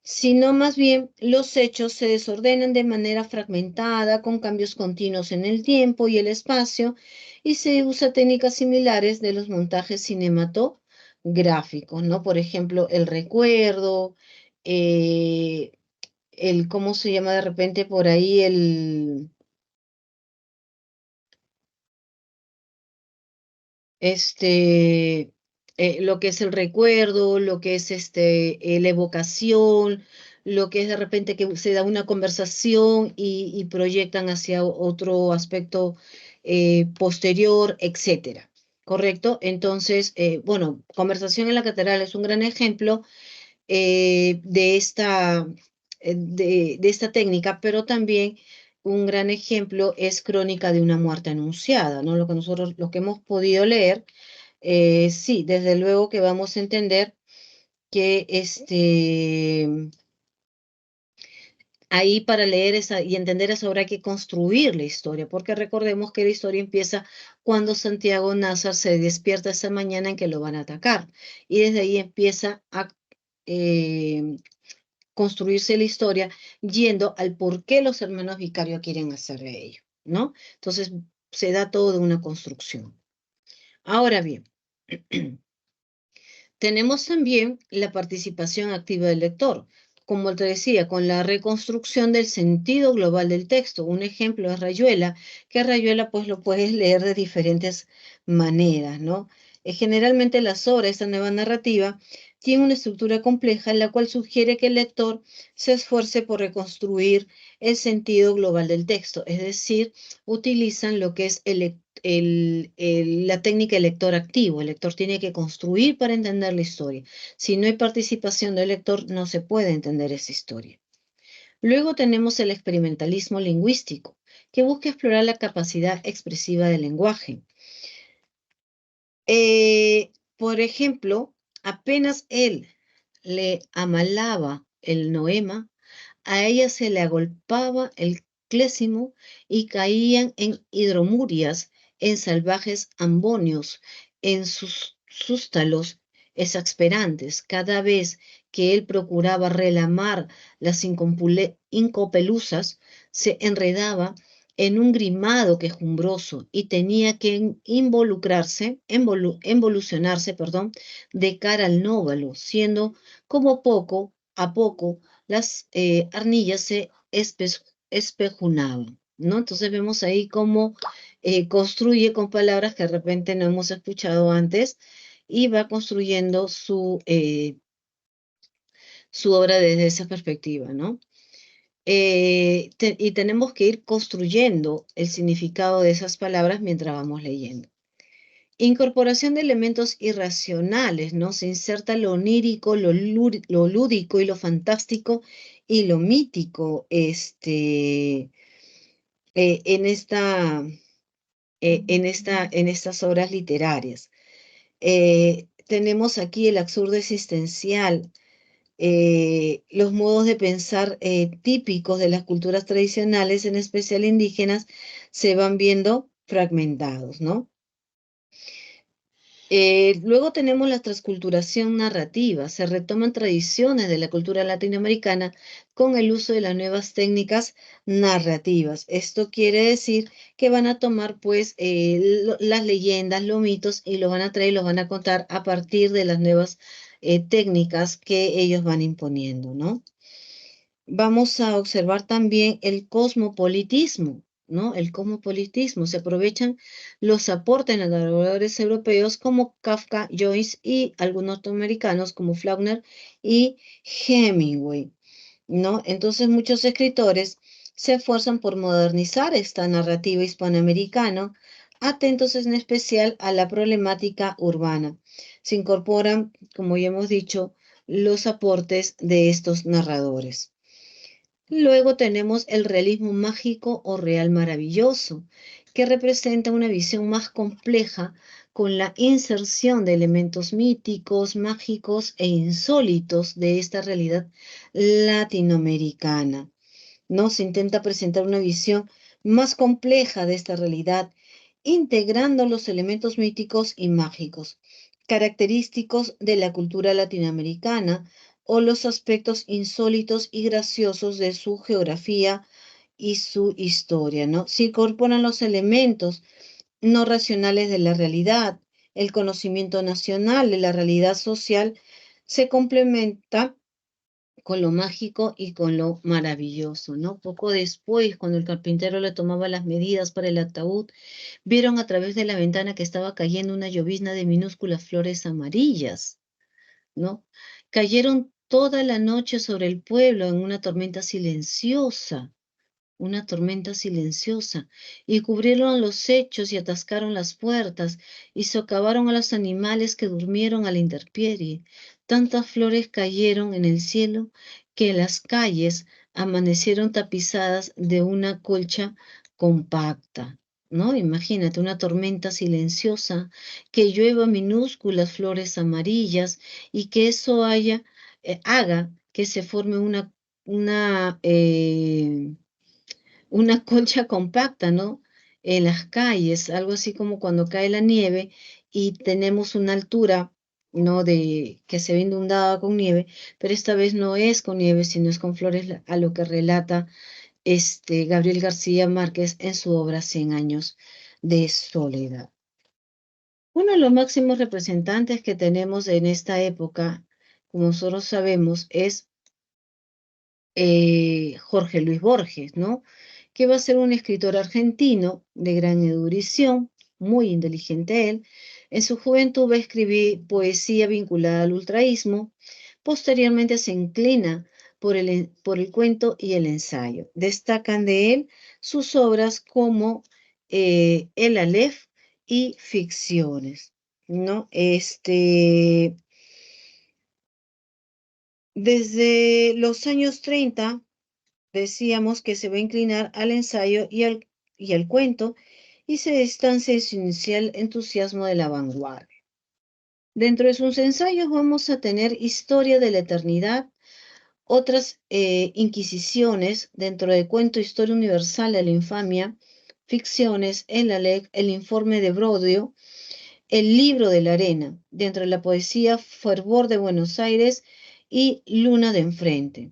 A: sino más bien los hechos se desordenan de manera fragmentada, con cambios continuos en el tiempo y el espacio, y se usa técnicas similares de los montajes cinematográficos, ¿no? Por ejemplo, el recuerdo, eh, ¿cómo se llama de repente por ahí? Este, lo que es el recuerdo, lo que es la evocación, lo que es de repente que se da una conversación y proyectan hacia otro aspecto posterior, etcétera. ¿Correcto? Entonces, bueno, Conversación en la Catedral es un gran ejemplo de esta técnica, pero también un gran ejemplo es Crónica de una muerte anunciada, ¿no? Lo que hemos podido leer, sí, desde luego que vamos a entender que ahí para leer esa y entender eso habrá que construir la historia, porque recordemos que la historia empieza cuando Santiago Nazar se despierta esa mañana en que lo van a atacar, y desde ahí empieza a eh, construirse la historia yendo al por qué los hermanos Vicario quieren hacer de ello, ¿no? Entonces se da todo de una construcción. Ahora bien, tenemos también la participación activa del lector, como te decía, con la reconstrucción del sentido global del texto. Un ejemplo es Rayuela, que Rayuela pues lo puedes leer de diferentes maneras, ¿no? Generalmente las obras, esta nueva narrativa, tiene una estructura compleja en la cual sugiere que el lector se esfuerce por reconstruir el sentido global del texto, es decir, utilizan lo que es la técnica del lector activo. El lector tiene que construir para entender la historia. Si no hay participación del lector, no se puede entender esa historia. Luego tenemos el experimentalismo lingüístico, que busca explorar la capacidad expresiva del lenguaje. Por ejemplo, apenas él le amalaba el noema, a ella se le agolpaba el clésimo y caían en hidromurias, en salvajes ambonios, en sus sústalos exasperantes, cada vez que él procuraba relamar las incopeluzas, se enredaba en un grimado quejumbroso y tenía que involucionarse, perdón, de cara al nóvalo, siendo como poco a poco las arnillas se espejunaban, ¿no? Entonces vemos ahí cómo construye con palabras que de repente no hemos escuchado antes y va construyendo su obra desde esa perspectiva, ¿no? Y tenemos que ir construyendo el significado de esas palabras mientras vamos leyendo. Incorporación de elementos irracionales, ¿no? Se inserta lo onírico, lo lúdico y lo fantástico y lo mítico eh, en esta, en estas obras literarias. Tenemos aquí el absurdo existencial, los modos de pensar típicos de las culturas tradicionales, en especial indígenas, se van viendo fragmentados, ¿no? Luego tenemos la transculturación narrativa. Se retoman tradiciones de la cultura latinoamericana con el uso de las nuevas técnicas narrativas. Esto quiere decir que van a tomar pues las leyendas, los mitos y los van a traer y los van a contar a partir de las nuevas técnicas que ellos van imponiendo, ¿no? Vamos a observar también el cosmopolitismo, ¿no? El cosmopolitismo. Se aprovechan los aportes de narradores europeos como Kafka, Joyce y algunos norteamericanos como Faulkner y Hemingway, ¿no? Entonces muchos escritores se esfuerzan por modernizar esta narrativa hispanoamericana, atentos en especial a la problemática urbana. Se incorporan, como ya hemos dicho, los aportes de estos narradores. Luego tenemos el realismo mágico o real maravilloso, que representa una visión más compleja con la inserción de elementos míticos, mágicos e insólitos de esta realidad latinoamericana. ¿No? Se intenta presentar una visión más compleja de esta realidad, integrando los elementos míticos y mágicos, característicos de la cultura latinoamericana o los aspectos insólitos y graciosos de su geografía y su historia, ¿no? Se incorporan los elementos no racionales de la realidad, el conocimiento nacional de la realidad social se complementa con lo mágico y con lo maravilloso, ¿no? Poco después, cuando el carpintero le tomaba las medidas para el ataúd, vieron a través de la ventana que estaba cayendo una llovizna de minúsculas flores amarillas, ¿no? Cayeron toda la noche sobre el pueblo en una tormenta silenciosa, y cubrieron los techos y atascaron las puertas, y socavaron a los animales que durmieron a la intemperie. Tantas flores cayeron en el cielo que las calles amanecieron tapizadas de una colcha compacta. ¿No? Imagínate una tormenta silenciosa, que llueva minúsculas flores amarillas y que eso haga que se forme una concha compacta, ¿no? En las calles, algo así como cuando cae la nieve y tenemos una altura, ¿no? De que se ve inundada con nieve, pero esta vez no es con nieve, sino es con flores, a lo que relata Gabriel García Márquez en su obra Cien años de soledad. Uno de los máximos representantes que tenemos en esta época, como nosotros sabemos, es Jorge Luis Borges, ¿no? Que va a ser un escritor argentino de gran erudición, muy inteligente él. En su juventud va a escribir poesía vinculada al ultraísmo. Posteriormente se inclina por el cuento y el ensayo. Destacan de él sus obras como El Aleph y Ficciones, ¿no? Desde los años 30 decíamos que se va a inclinar al ensayo y al cuento y se distancia de su inicial entusiasmo de la vanguardia. Dentro de sus ensayos vamos a tener Historia de la Eternidad, otras inquisiciones dentro de Cuento Historia Universal de la Infamia, Ficciones, el Informe de Brodio, El Libro de la Arena, dentro de la poesía Fervor de Buenos Aires y Luna de enfrente.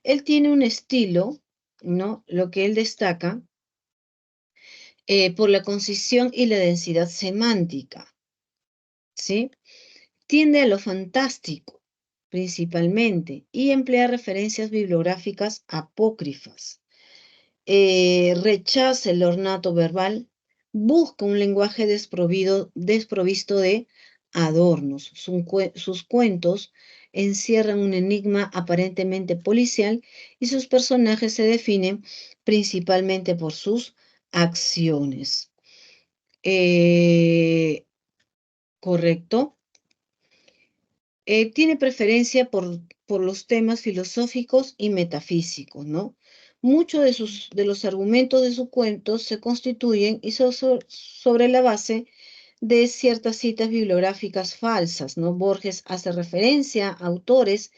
A: Él tiene un estilo, ¿no? Lo que él destaca por la concisión y la densidad semántica, ¿sí? Tiende a lo fantástico, principalmente, y emplea referencias bibliográficas apócrifas. Rechaza el ornato verbal, busca un lenguaje desprovisto de adornos. Sus cuentos encierran un enigma aparentemente policial y sus personajes se definen principalmente por sus acciones. Eh, ¿Correcto? Tiene preferencia por los temas filosóficos y metafísicos, ¿no? Muchos de los argumentos de sus cuentos se constituyen y sobre la base de ciertas citas bibliográficas falsas, ¿no? Borges hace referencia a autores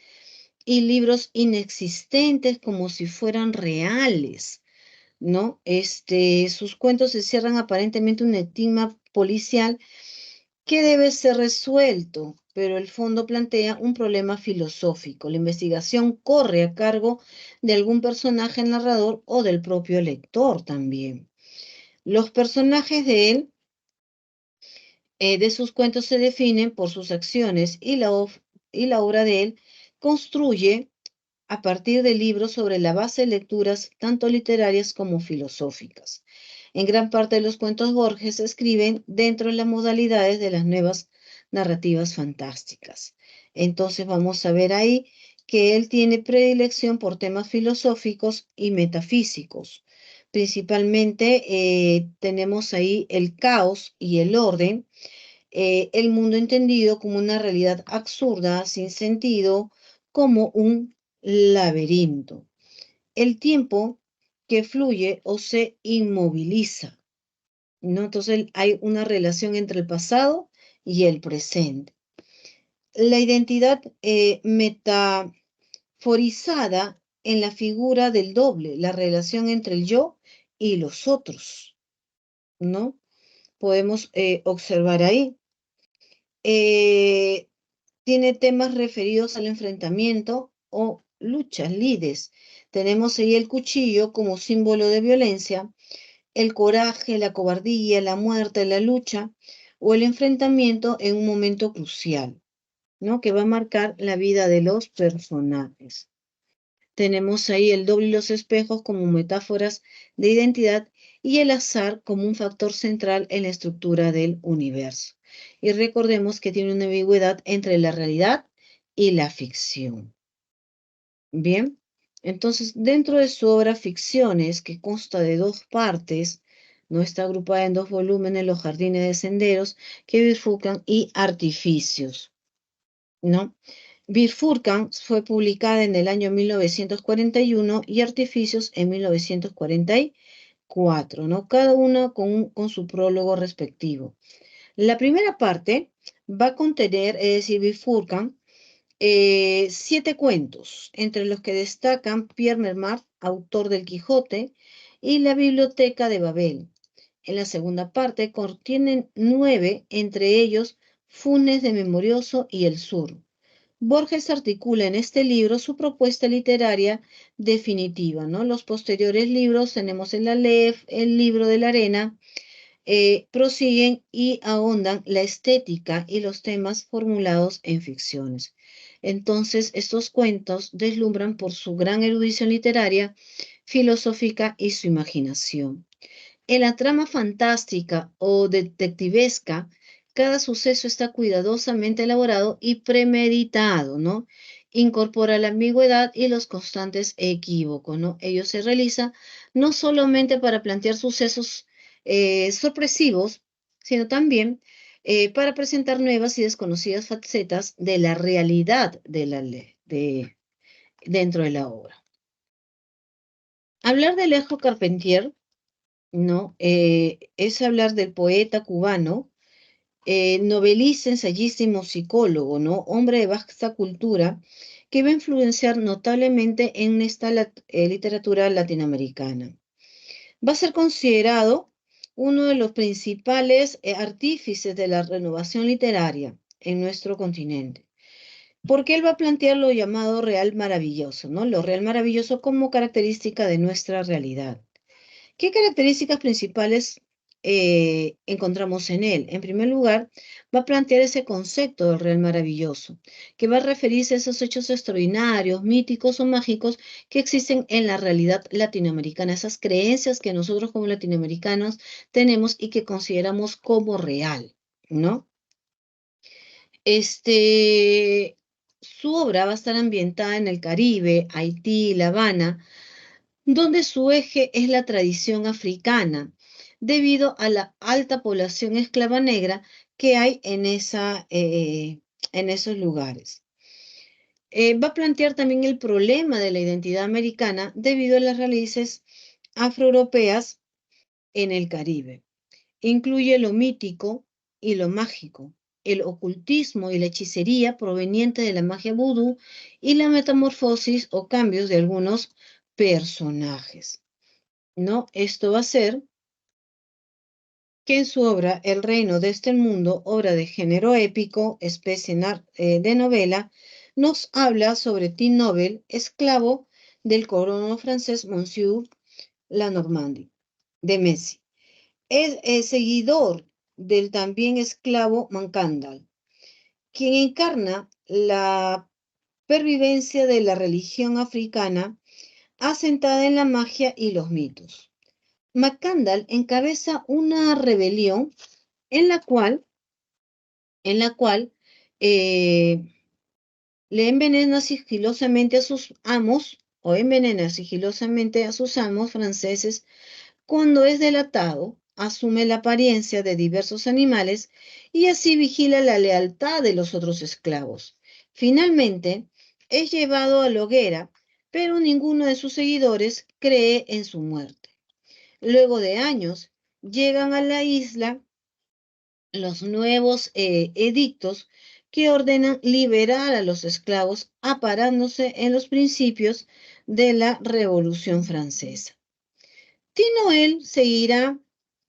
A: y libros inexistentes como si fueran reales, ¿no? Sus cuentos encierran aparentemente un enigma policial que debe ser resuelto, pero el fondo plantea un problema filosófico. La investigación corre a cargo de algún personaje narrador o del propio lector también. Los personajes de sus cuentos se definen por sus acciones y la obra de él construye a partir de libros sobre la base de lecturas tanto literarias como filosóficas. En gran parte de los cuentos Borges se escriben dentro de las modalidades de las nuevas narrativas fantásticas. Entonces vamos a ver ahí que él tiene predilección por temas filosóficos y metafísicos. Principalmente tenemos ahí el caos y el orden, el mundo entendido como una realidad absurda, sin sentido, como un laberinto. El tiempo que fluye o se inmoviliza, ¿no? Entonces hay una relación entre el pasado y el presente. La identidad metaforizada en la figura del doble, la relación entre el yo y los otros, ¿no? Podemos observar ahí. Eh, Tiene temas referidos al enfrentamiento o luchas, lides. Tenemos ahí el cuchillo como símbolo de violencia, el coraje, la cobardía, la muerte, la lucha o el enfrentamiento en un momento crucial, ¿no? Que va a marcar la vida de los personajes. Tenemos ahí el doble y los espejos como metáforas de identidad y el azar como un factor central en la estructura del universo. Y recordemos que tiene una ambigüedad entre la realidad y la ficción. Bien, entonces dentro de su obra Ficciones, que consta de dos partes, no está agrupada en dos volúmenes, Los jardines de senderos que bifurcan y Artificios, ¿no? Bifurcan fue publicada en el año 1941 y Artificios en 1944, ¿no? Cada una con su prólogo respectivo. La primera parte va a contener, es decir, Bifurcan, 7 cuentos, entre los que destacan Pierre Mermat, autor del Quijote, y la Biblioteca de Babel. En la segunda parte contienen 9, entre ellos Funes de Memorioso y El Sur. Borges articula en este libro su propuesta literaria definitiva, ¿no? Los posteriores libros, tenemos el Aleph, el libro de la arena, prosiguen y ahondan la estética y los temas formulados en ficciones. Entonces, estos cuentos deslumbran por su gran erudición literaria, filosófica y su imaginación. En la trama fantástica o detectivesca, cada suceso está cuidadosamente elaborado y premeditado, ¿no? Incorpora la ambigüedad y los constantes equívocos, ¿no? Ello se realiza no solamente para plantear sucesos sorpresivos, sino también para presentar nuevas y desconocidas facetas de la realidad de la ley, dentro de la obra. Hablar de Alejo Carpentier, ¿no? Es hablar del poeta cubano, novelista, ensayista y musicólogo, ¿no? Hombre de vasta cultura que va a influenciar notablemente en esta literatura latinoamericana. Va a ser considerado uno de los principales artífices de la renovación literaria en nuestro continente. porque él va a plantear lo llamado real maravilloso, ¿no? Lo real maravilloso como característica de nuestra realidad. ¿Qué características principales encontramos en él? En primer lugar, va a plantear ese concepto del real maravilloso, que va a referirse a esos hechos extraordinarios, míticos o mágicos que existen en la realidad latinoamericana, esas creencias que nosotros como latinoamericanos tenemos y que consideramos como real, ¿no? Su obra va a estar ambientada en el Caribe, Haití, La Habana, donde su eje es la tradición africana, debido a la alta población esclava negra que hay en esos lugares. Va a plantear también el problema de la identidad americana debido a las raíces afroeuropeas en el Caribe. Incluye lo mítico y lo mágico, el ocultismo y la hechicería proveniente de la magia vudú y la metamorfosis o cambios de algunos personajes. ¿No? Esto va a ser que en su obra El reino de este mundo, obra de género épico, especie de novela, nos habla sobre Tim Nobel, esclavo del colono francés Monsieur Lenormand de Messi. Es seguidor del también esclavo Mackandal, quien encarna la pervivencia de la religión africana asentada en la magia y los mitos. Mackandal encabeza una rebelión en la cual eh, le envenena sigilosamente a sus amos o envenena sigilosamente a sus amos franceses. Cuando es delatado, asume la apariencia de diversos animales y así vigila la lealtad de los otros esclavos. Finalmente, es llevado a la hoguera, pero ninguno de sus seguidores cree en su muerte. Luego de años, llegan a la isla los nuevos edictos que ordenan liberar a los esclavos, aparándose en los principios de la Revolución Francesa. Tinoel seguirá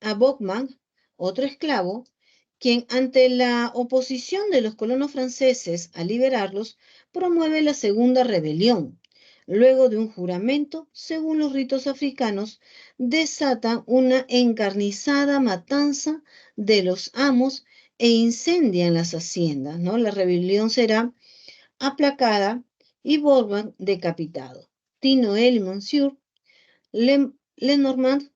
A: a Bachmann, otro esclavo, quien ante la oposición de los colonos franceses a liberarlos, promueve la segunda rebelión. Luego de un juramento, según los ritos africanos, desatan una encarnizada matanza de los amos e incendian las haciendas, ¿no? La rebelión será aplacada y Bourbon decapitado. Tinoel y Monsieur Lenormand,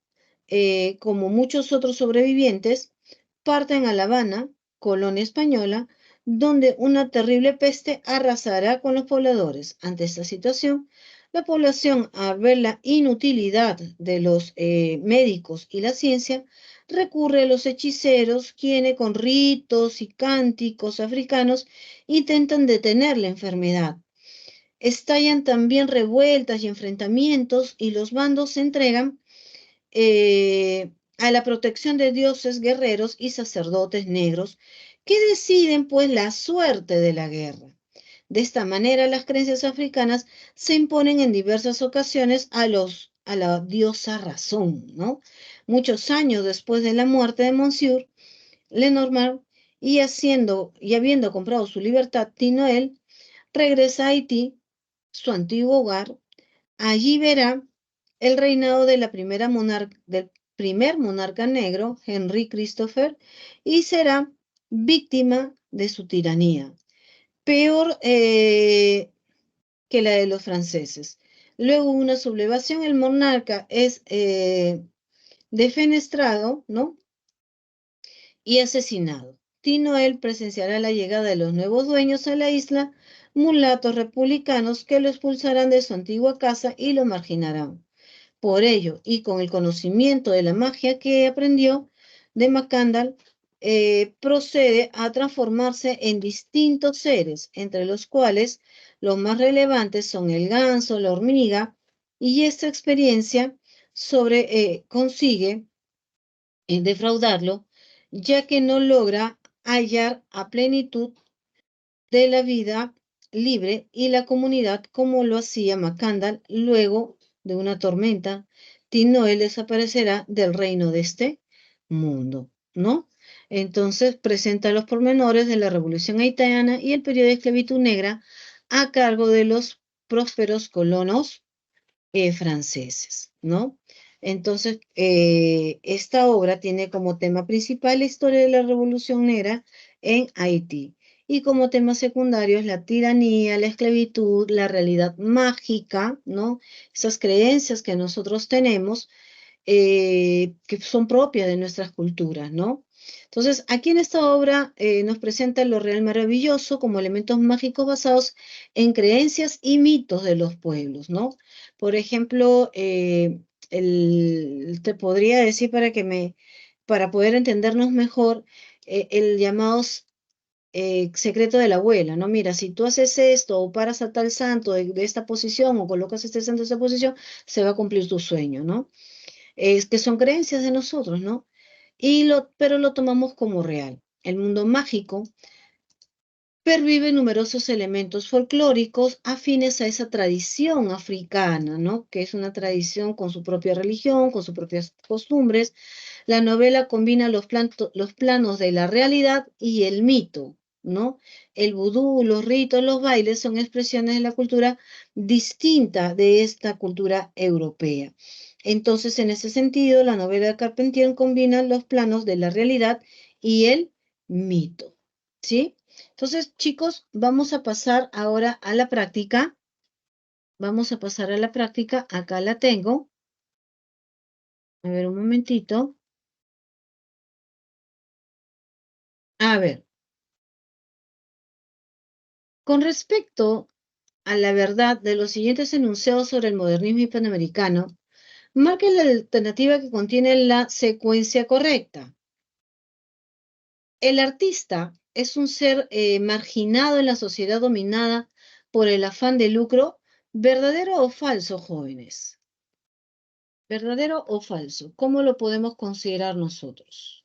A: como muchos otros sobrevivientes, parten a La Habana, colonia española, donde una terrible peste arrasará con los pobladores. Ante esta situación, la población, al ver la inutilidad de los médicos y la ciencia, recurre a los hechiceros, quienes con ritos y cánticos africanos intentan detener la enfermedad. Estallan también revueltas y enfrentamientos y los bandos se entregan a la protección de dioses guerreros y sacerdotes negros que deciden pues la suerte de la guerra. De esta manera las creencias africanas se imponen en diversas ocasiones a la diosa razón, ¿no? Muchos años después de la muerte de Monsieur Lenormand y habiendo comprado su libertad, Tinoel regresa a Haití, su antiguo hogar. Allí verá el reinado de del primer monarca negro, Henry Christopher, y será víctima de su tiranía, peor que la de los franceses. Luego una sublevación, el monarca es defenestrado, ¿no? Y asesinado. Tinoel presenciará la llegada de los nuevos dueños a la isla, mulatos republicanos que lo expulsarán de su antigua casa y lo marginarán. Por ello, y con el conocimiento de la magia que aprendió de Macandal, procede a transformarse en distintos seres, entre los cuales los más relevantes son el ganso, la hormiga, y esta experiencia consigue defraudarlo, ya que no logra hallar a plenitud de la vida libre y la comunidad como lo hacía Macandal luego de una tormenta. Tinoel desaparecerá del reino de este mundo, ¿no? Entonces presenta los pormenores de la Revolución Haitiana y el periodo de esclavitud negra a cargo de los prósperos colonos franceses, ¿no? Entonces, esta obra tiene como tema principal la historia de la Revolución Negra en Haití y como tema secundario es la tiranía, la esclavitud, la realidad mágica, ¿no? Esas creencias que nosotros tenemos que son propias de nuestras culturas, ¿no? Entonces, aquí en esta obra nos presenta lo real maravilloso como elementos mágicos basados en creencias y mitos de los pueblos, ¿no? Por ejemplo, te podría decir para poder entendernos mejor, el llamado secreto de la abuela, ¿no? Mira, si tú haces esto o paras a tal santo de esta posición o colocas este santo en esta posición, se va a cumplir tu sueño, ¿no? Es que son creencias de nosotros, ¿no? Pero lo tomamos como real. El mundo mágico pervive numerosos elementos folclóricos afines a esa tradición africana, ¿no? Que es una tradición con su propia religión, con sus propias costumbres. La novela combina los planos de la realidad y el mito, ¿no? El vudú, los ritos, los bailes son expresiones de la cultura distinta de esta cultura europea. Entonces, en ese sentido, la novela de Carpentier combina los planos de la realidad y el mito, ¿sí? Entonces, chicos, vamos a pasar ahora a la práctica. Vamos a pasar a la práctica. Acá la tengo. A ver, un momentito. A ver, con respecto a la verdad de los siguientes enunciados sobre el modernismo hispanoamericano, marque la alternativa que contiene la secuencia correcta. El artista es un ser marginado en la sociedad dominada por el afán de lucro, ¿verdadero o falso, jóvenes? ¿Verdadero o falso? ¿Cómo lo podemos considerar nosotros?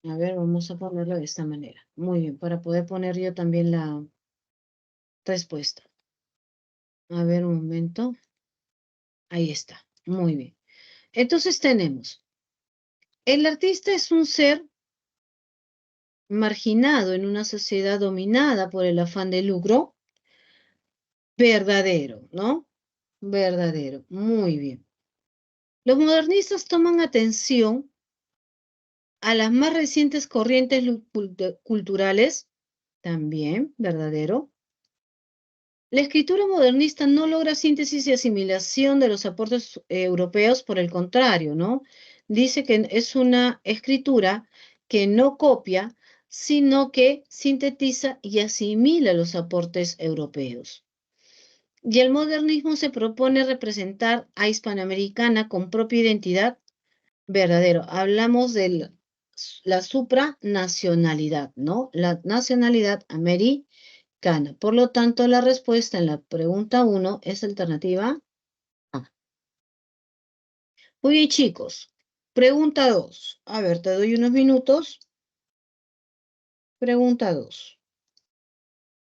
A: A ver, vamos a ponerlo de esta manera. Muy bien, para poder poner yo también la respuesta. A ver, un momento. Ahí está. Muy bien. Entonces tenemos, el artista es un ser marginado en una sociedad dominada por el afán de lucro. Verdadero, ¿no? Verdadero. Muy bien. Los modernistas toman atención a las más recientes corrientes culturales. También, verdadero. La escritura modernista no logra síntesis y asimilación de los aportes europeos, por el contrario, ¿no? Dice que es una escritura que no copia, sino que sintetiza y asimila los aportes europeos. Y el modernismo se propone representar a Hispanoamericana con propia identidad. Verdadero. Hablamos de la supranacionalidad, ¿no? La nacionalidad americana. Por lo tanto, la respuesta en la pregunta 1 es alternativa A. Muy bien, chicos. Pregunta 2. A ver, te doy unos minutos. Pregunta 2.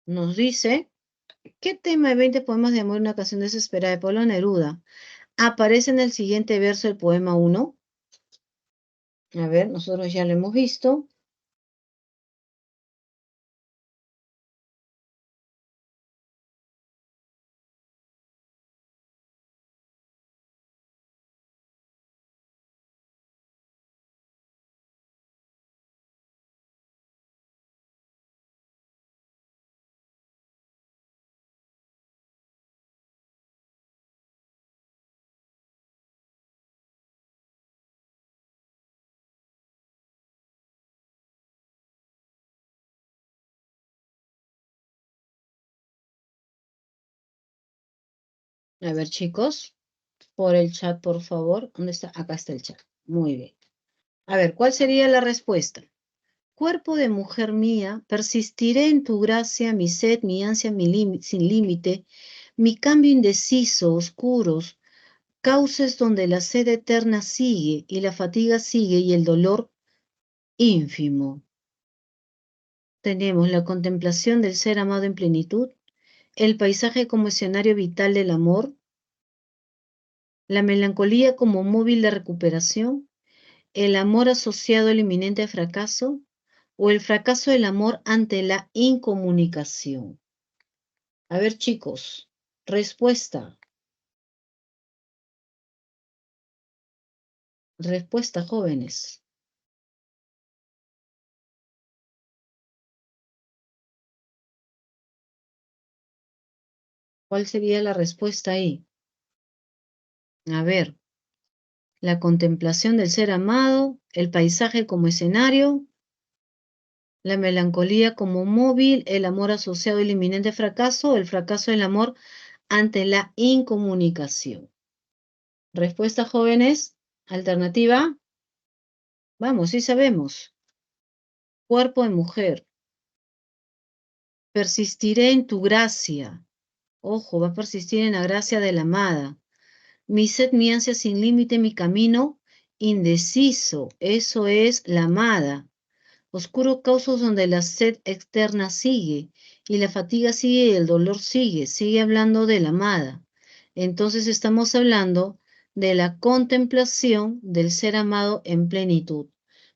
A: Nos dice, ¿qué tema de 20 poemas de amor en una canción desesperada de Pablo Neruda aparece en el siguiente verso del poema 1? A ver, nosotros ya lo hemos visto. A ver, chicos, por el chat, por favor. ¿Dónde está? Acá está el chat. Muy bien. A ver, ¿cuál sería la respuesta? Cuerpo de mujer mía, persistiré en tu gracia, mi sed, mi ansia, sin límite, mi cambio indeciso, oscuros, cauces donde la sed eterna sigue y la fatiga sigue y el dolor ínfimo. Tenemos la contemplación del ser amado en plenitud, el paisaje como escenario vital del amor, la melancolía como móvil de recuperación, ¿El amor asociado al inminente fracaso o el fracaso del amor ante la incomunicación? A ver, chicos, respuesta. Respuesta, jóvenes. ¿Cuál sería la respuesta ahí? A ver, la contemplación del ser amado, el paisaje como escenario, la melancolía como móvil, el amor asociado al inminente fracaso o el fracaso del amor ante la incomunicación. Respuesta, jóvenes. Alternativa. Vamos, sí sabemos. Cuerpo de mujer. Persistiré en tu gracia. Ojo, va a persistir en la gracia de la amada. Mi sed, mi ansia sin límite, mi camino indeciso. Eso es la amada. Oscuro causos donde la sed externa sigue, y la fatiga sigue y el dolor sigue. Sigue hablando de la amada. Entonces estamos hablando de la contemplación del ser amado en plenitud.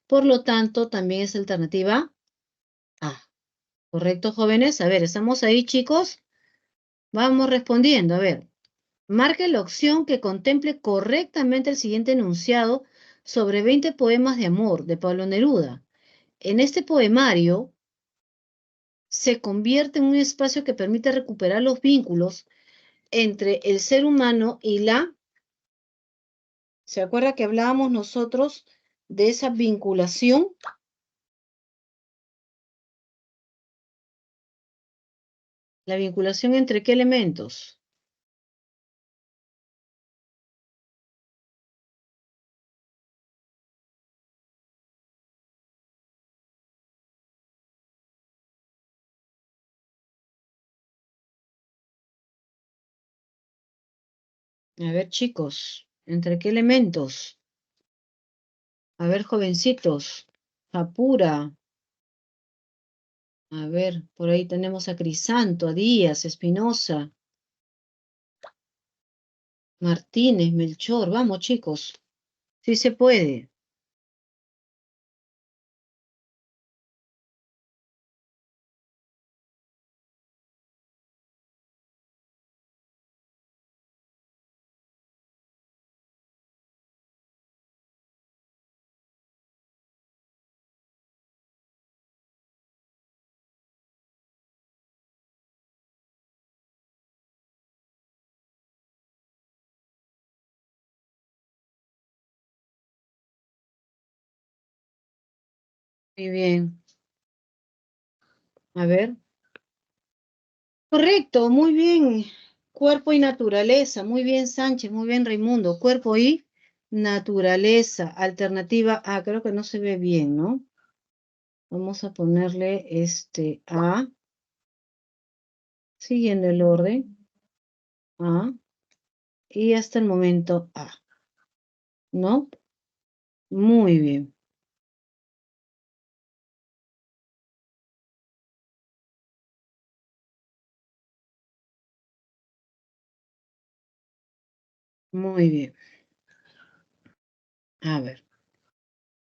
A: Por lo tanto, también es alternativa A. ¿Correcto, jóvenes? A ver, ¿estamos ahí, chicos? Vamos respondiendo. A ver, marque la opción que contemple correctamente el siguiente enunciado sobre 20 poemas de amor de Pablo Neruda. En este poemario se convierte en un espacio que permite recuperar los vínculos entre el ser humano y la... ¿Se acuerda que hablábamos nosotros de esa vinculación? ¿La vinculación entre qué elementos? A ver, chicos, ¿entre qué elementos? A ver, jovencitos, Japura. A ver, por ahí tenemos a Crisanto, a Díaz, Espinosa, Martínez, Melchor. Vamos, chicos, sí se puede. Muy bien. A ver. Correcto, muy bien. Cuerpo y naturaleza. Muy bien, Sánchez. Muy bien, Raimundo. Cuerpo y naturaleza. Alternativa A. Creo que no se ve bien, ¿no? Vamos a ponerle este A. Siguiendo el orden. A. Y hasta el momento A. ¿No? Muy bien. Muy bien. A ver.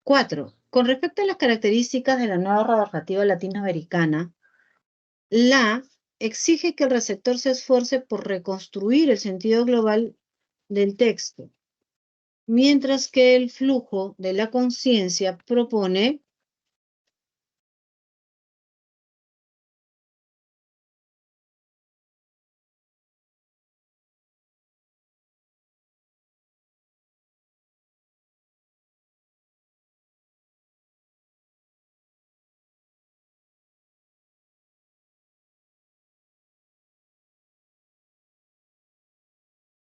A: 4. Con respecto a las características de la nueva narrativa latinoamericana, la exige que el receptor se esfuerce por reconstruir el sentido global del texto, mientras que el flujo de la conciencia propone,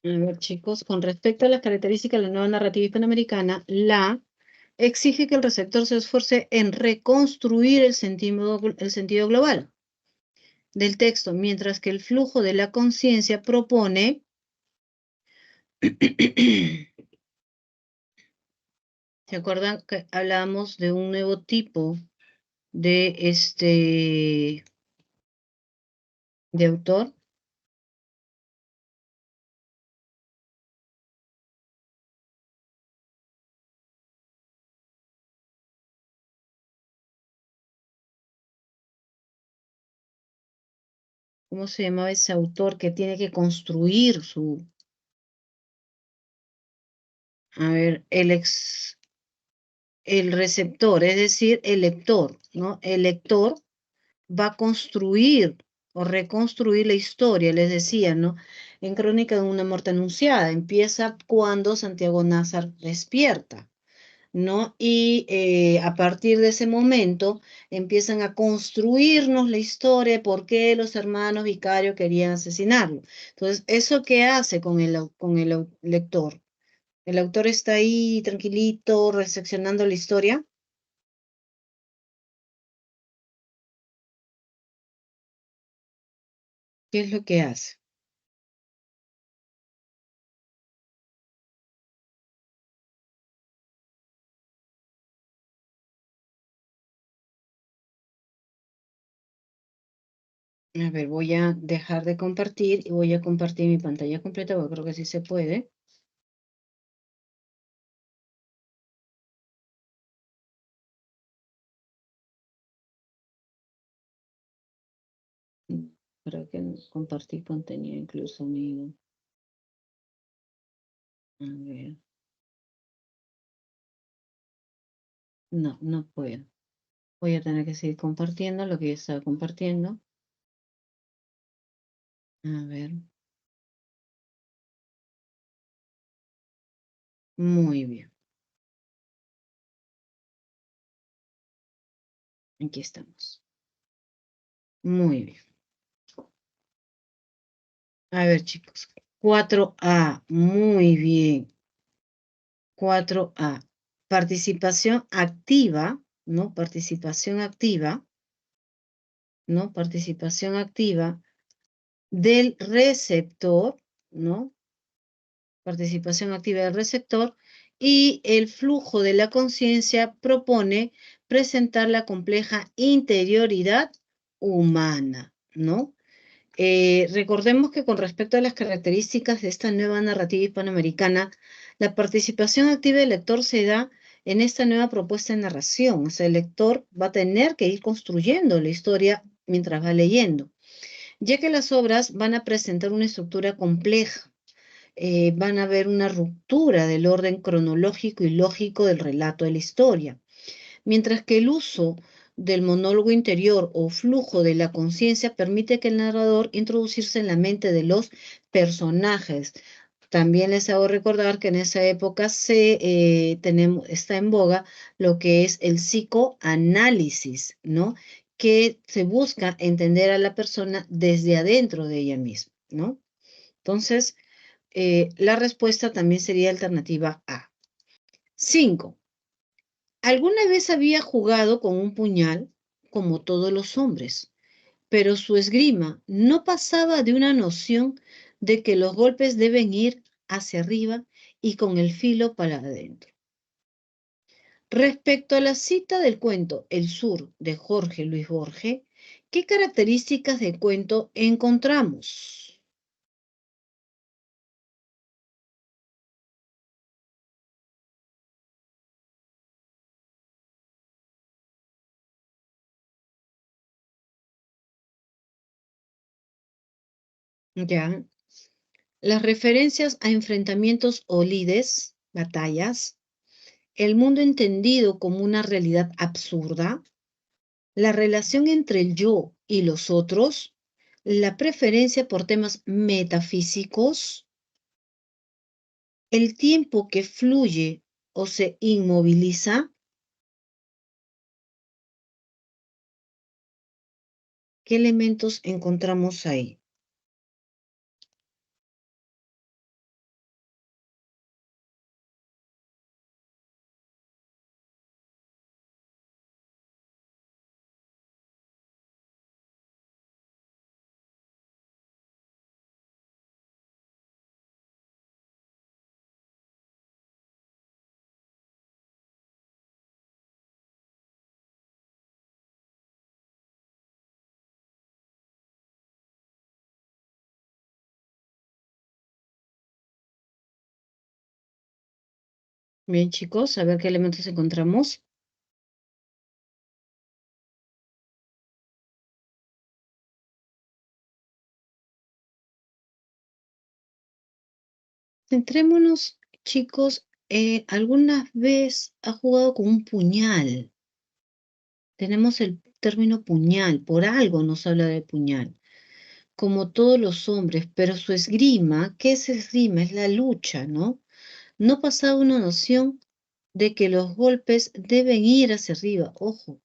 A: a ver chicos, con respecto a las características de la nueva narrativa hispanoamericana, la exige que el receptor se esfuerce en reconstruir el sentido global del texto, mientras que el flujo de la conciencia propone, ¿se acuerdan que hablábamos de un nuevo tipo de autor? ¿Cómo se llamaba ese autor que tiene que construir su, a ver, el receptor, es decir, el lector, ¿no? El lector va a construir o reconstruir la historia, les decía, ¿no? En Crónica de una muerte anunciada, empieza cuando Santiago Nazar despierta, ¿no? Y a partir de ese momento empiezan a construirnos la historia de por qué los hermanos vicarios querían asesinarlo. Entonces, ¿eso qué hace con el lector? El autor está ahí tranquilito, reseccionando la historia. ¿Qué es lo que hace? A ver, voy a dejar de compartir y voy a compartir mi pantalla completa, porque creo que sí se puede. Mm, Para que compartir contenido incluso mío. A ver, no, no puedo. Voy a tener que seguir compartiendo lo que ya estaba compartiendo. A ver, muy bien. Aquí estamos. Muy bien. A ver, chicos. 4A. Muy bien. 4A. Participación activa, ¿no? Participación activa, ¿no? Participación activa del receptor, ¿no? Participación activa del receptor, y el flujo de la conciencia propone presentar la compleja interioridad humana, ¿no? Recordemos que con respecto a las características de esta nueva narrativa hispanoamericana, la participación activa del lector se da en esta nueva propuesta de narración. O sea, el lector va a tener que ir construyendo la historia mientras va leyendo, ya que las obras van a presentar una estructura compleja, van a haber una ruptura del orden cronológico y lógico del relato de la historia, mientras que el uso del monólogo interior o flujo de la conciencia permite que el narrador introducirse en la mente de los personajes. También les hago recordar que en esa época está en boga lo que es el psicoanálisis, ¿no? Que se busca entender a la persona desde adentro de ella misma, ¿no? Entonces, la respuesta también sería alternativa A. 5. Alguna vez había jugado con un puñal, como todos los hombres, pero su esgrima no pasaba de una noción de que los golpes deben ir hacia arriba y con el filo para adentro. Respecto a la cita del cuento El Sur de Jorge Luis Borges, ¿qué características de cuento encontramos? Ya, las referencias a enfrentamientos o lides, batallas, el mundo entendido como una realidad absurda, la relación entre el yo y los otros, la preferencia por temas metafísicos, el tiempo que fluye o se inmoviliza, ¿qué elementos encontramos ahí? Bien, chicos, a ver qué elementos encontramos. Centrémonos, chicos, ¿alguna vez ha jugado con un puñal? Tenemos el término puñal, por algo nos habla de puñal, como todos los hombres, pero su esgrima, ¿qué es esgrima? Es la lucha, ¿no? No pasaba una noción de que los golpes deben ir hacia arriba, ojo,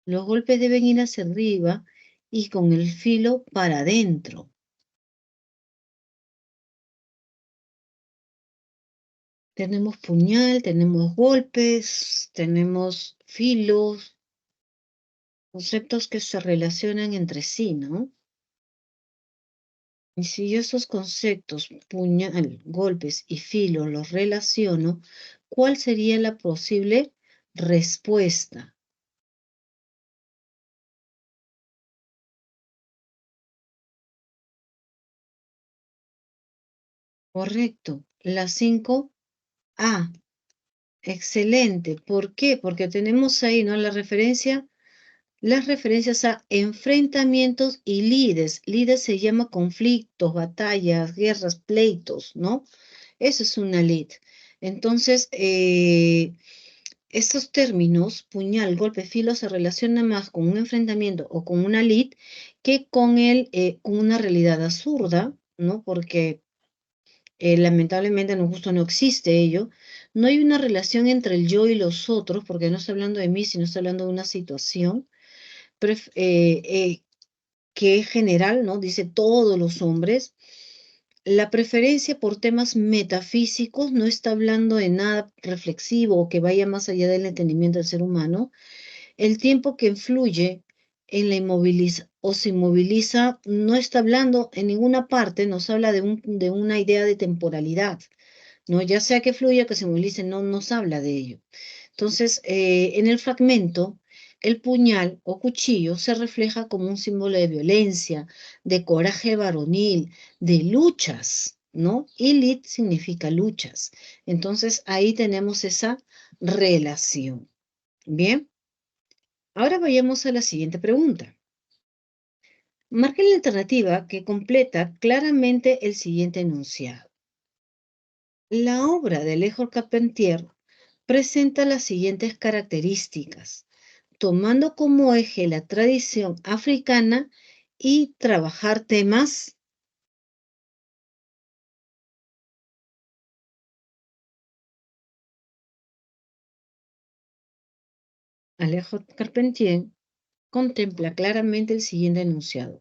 A: los golpes deben ir hacia arriba y con el filo para adentro. Tenemos puñal, tenemos golpes, tenemos filos, conceptos que se relacionan entre sí, ¿no? Y si yo esos conceptos, puñal, golpes y filo, los relaciono, ¿cuál sería la posible respuesta? Correcto, la 5A. Excelente. ¿Por qué? Porque tenemos ahí, ¿no? Las referencias a enfrentamientos y lides. Lides se llama conflictos, batallas, guerras, pleitos, ¿no? Eso es una lid. Entonces, estos términos, puñal, golpe, filo, se relacionan más con un enfrentamiento o con una lid que con una realidad absurda, ¿no? Porque lamentablemente no justo no existe ello. No hay una relación entre el yo y los otros, porque no estoy hablando de mí, sino estoy hablando de una situación pref- eh, eh, que es general, ¿no? Dice todos los hombres. La preferencia por temas metafísicos no está hablando de nada reflexivo o que vaya más allá del entendimiento del ser humano. El tiempo que influye en la inmoviliza o se inmoviliza no está hablando en ninguna parte, nos habla de una idea de temporalidad, ¿no? Ya sea que fluya o que se movilice, no nos habla de ello. Entonces, en el fragmento, el puñal o cuchillo se refleja como un símbolo de violencia, de coraje varonil, de luchas, ¿no? Y lit significa luchas. Entonces, ahí tenemos esa relación. Bien, ahora vayamos a la siguiente pregunta. Marque la alternativa que completa claramente el siguiente enunciado. La obra de Alejo Carpentier presenta las siguientes características, tomando como eje la tradición africana y trabajar temas. Alejo Carpentier contempla claramente el siguiente enunciado,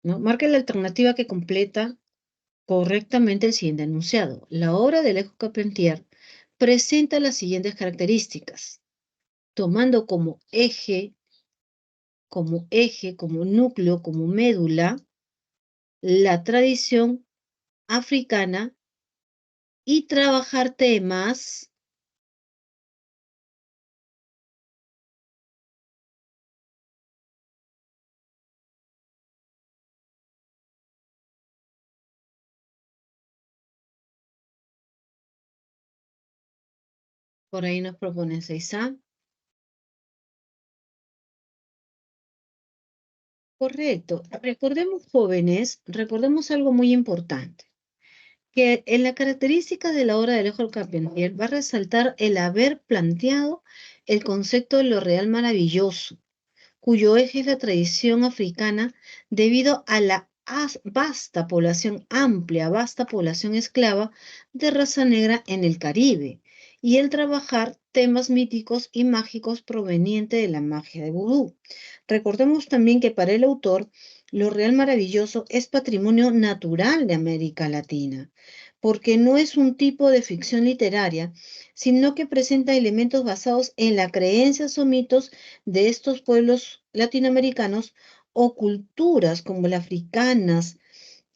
A: ¿no? Marque la alternativa que completa correctamente el siguiente enunciado. La obra de Alejo Carpentier presenta las siguientes características, tomando como núcleo, como médula, la tradición africana y trabajar temas. Por ahí nos proponen 6A. Correcto. Recordemos, jóvenes, recordemos algo muy importante, que en la característica de la obra de Alejo Carpentier va a resaltar el haber planteado el concepto de lo real maravilloso, cuyo eje es la tradición africana debido a la vasta población, amplia, vasta población esclava de raza negra en el Caribe, y el trabajar temas míticos y mágicos provenientes de la magia de vudú. Recordemos también que para el autor, lo real maravilloso es patrimonio natural de América Latina, porque no es un tipo de ficción literaria, sino que presenta elementos basados en las creencias o mitos de estos pueblos latinoamericanos o culturas como las africanas,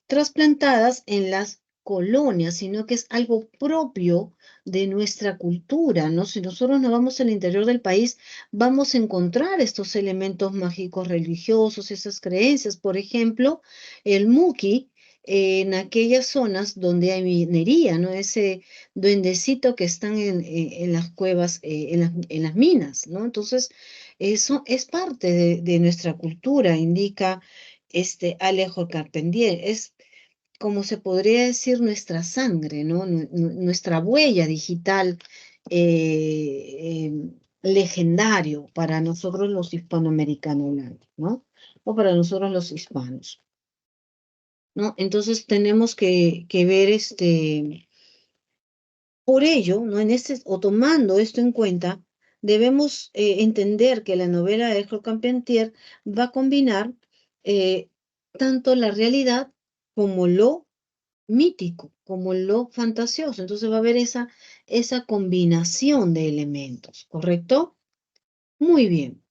A: trasplantadas en las colonias, sino que es algo propio de nuestra cultura, ¿no? Si nosotros nos vamos al interior del país, vamos a encontrar estos elementos mágicos religiosos, esas creencias. Por ejemplo, el muki, en aquellas zonas donde hay minería, ¿no? Ese duendecito que están en las cuevas, en las minas, ¿no? Entonces, eso es parte de nuestra cultura, indica este Alejo Carpentier. como se podría decir, nuestra sangre, ¿no? Nuestra huella digital legendario para nosotros los hispanoamericanos, ¿no? O para nosotros los hispanos, ¿no? Entonces tenemos que ver por ello, ¿no? O tomando esto en cuenta, debemos entender que la novela de Jorge Carpentier va a combinar eh, tanto la realidad como lo mítico, como lo fantasioso. Entonces va a haber esa combinación de elementos, ¿correcto? Muy bien.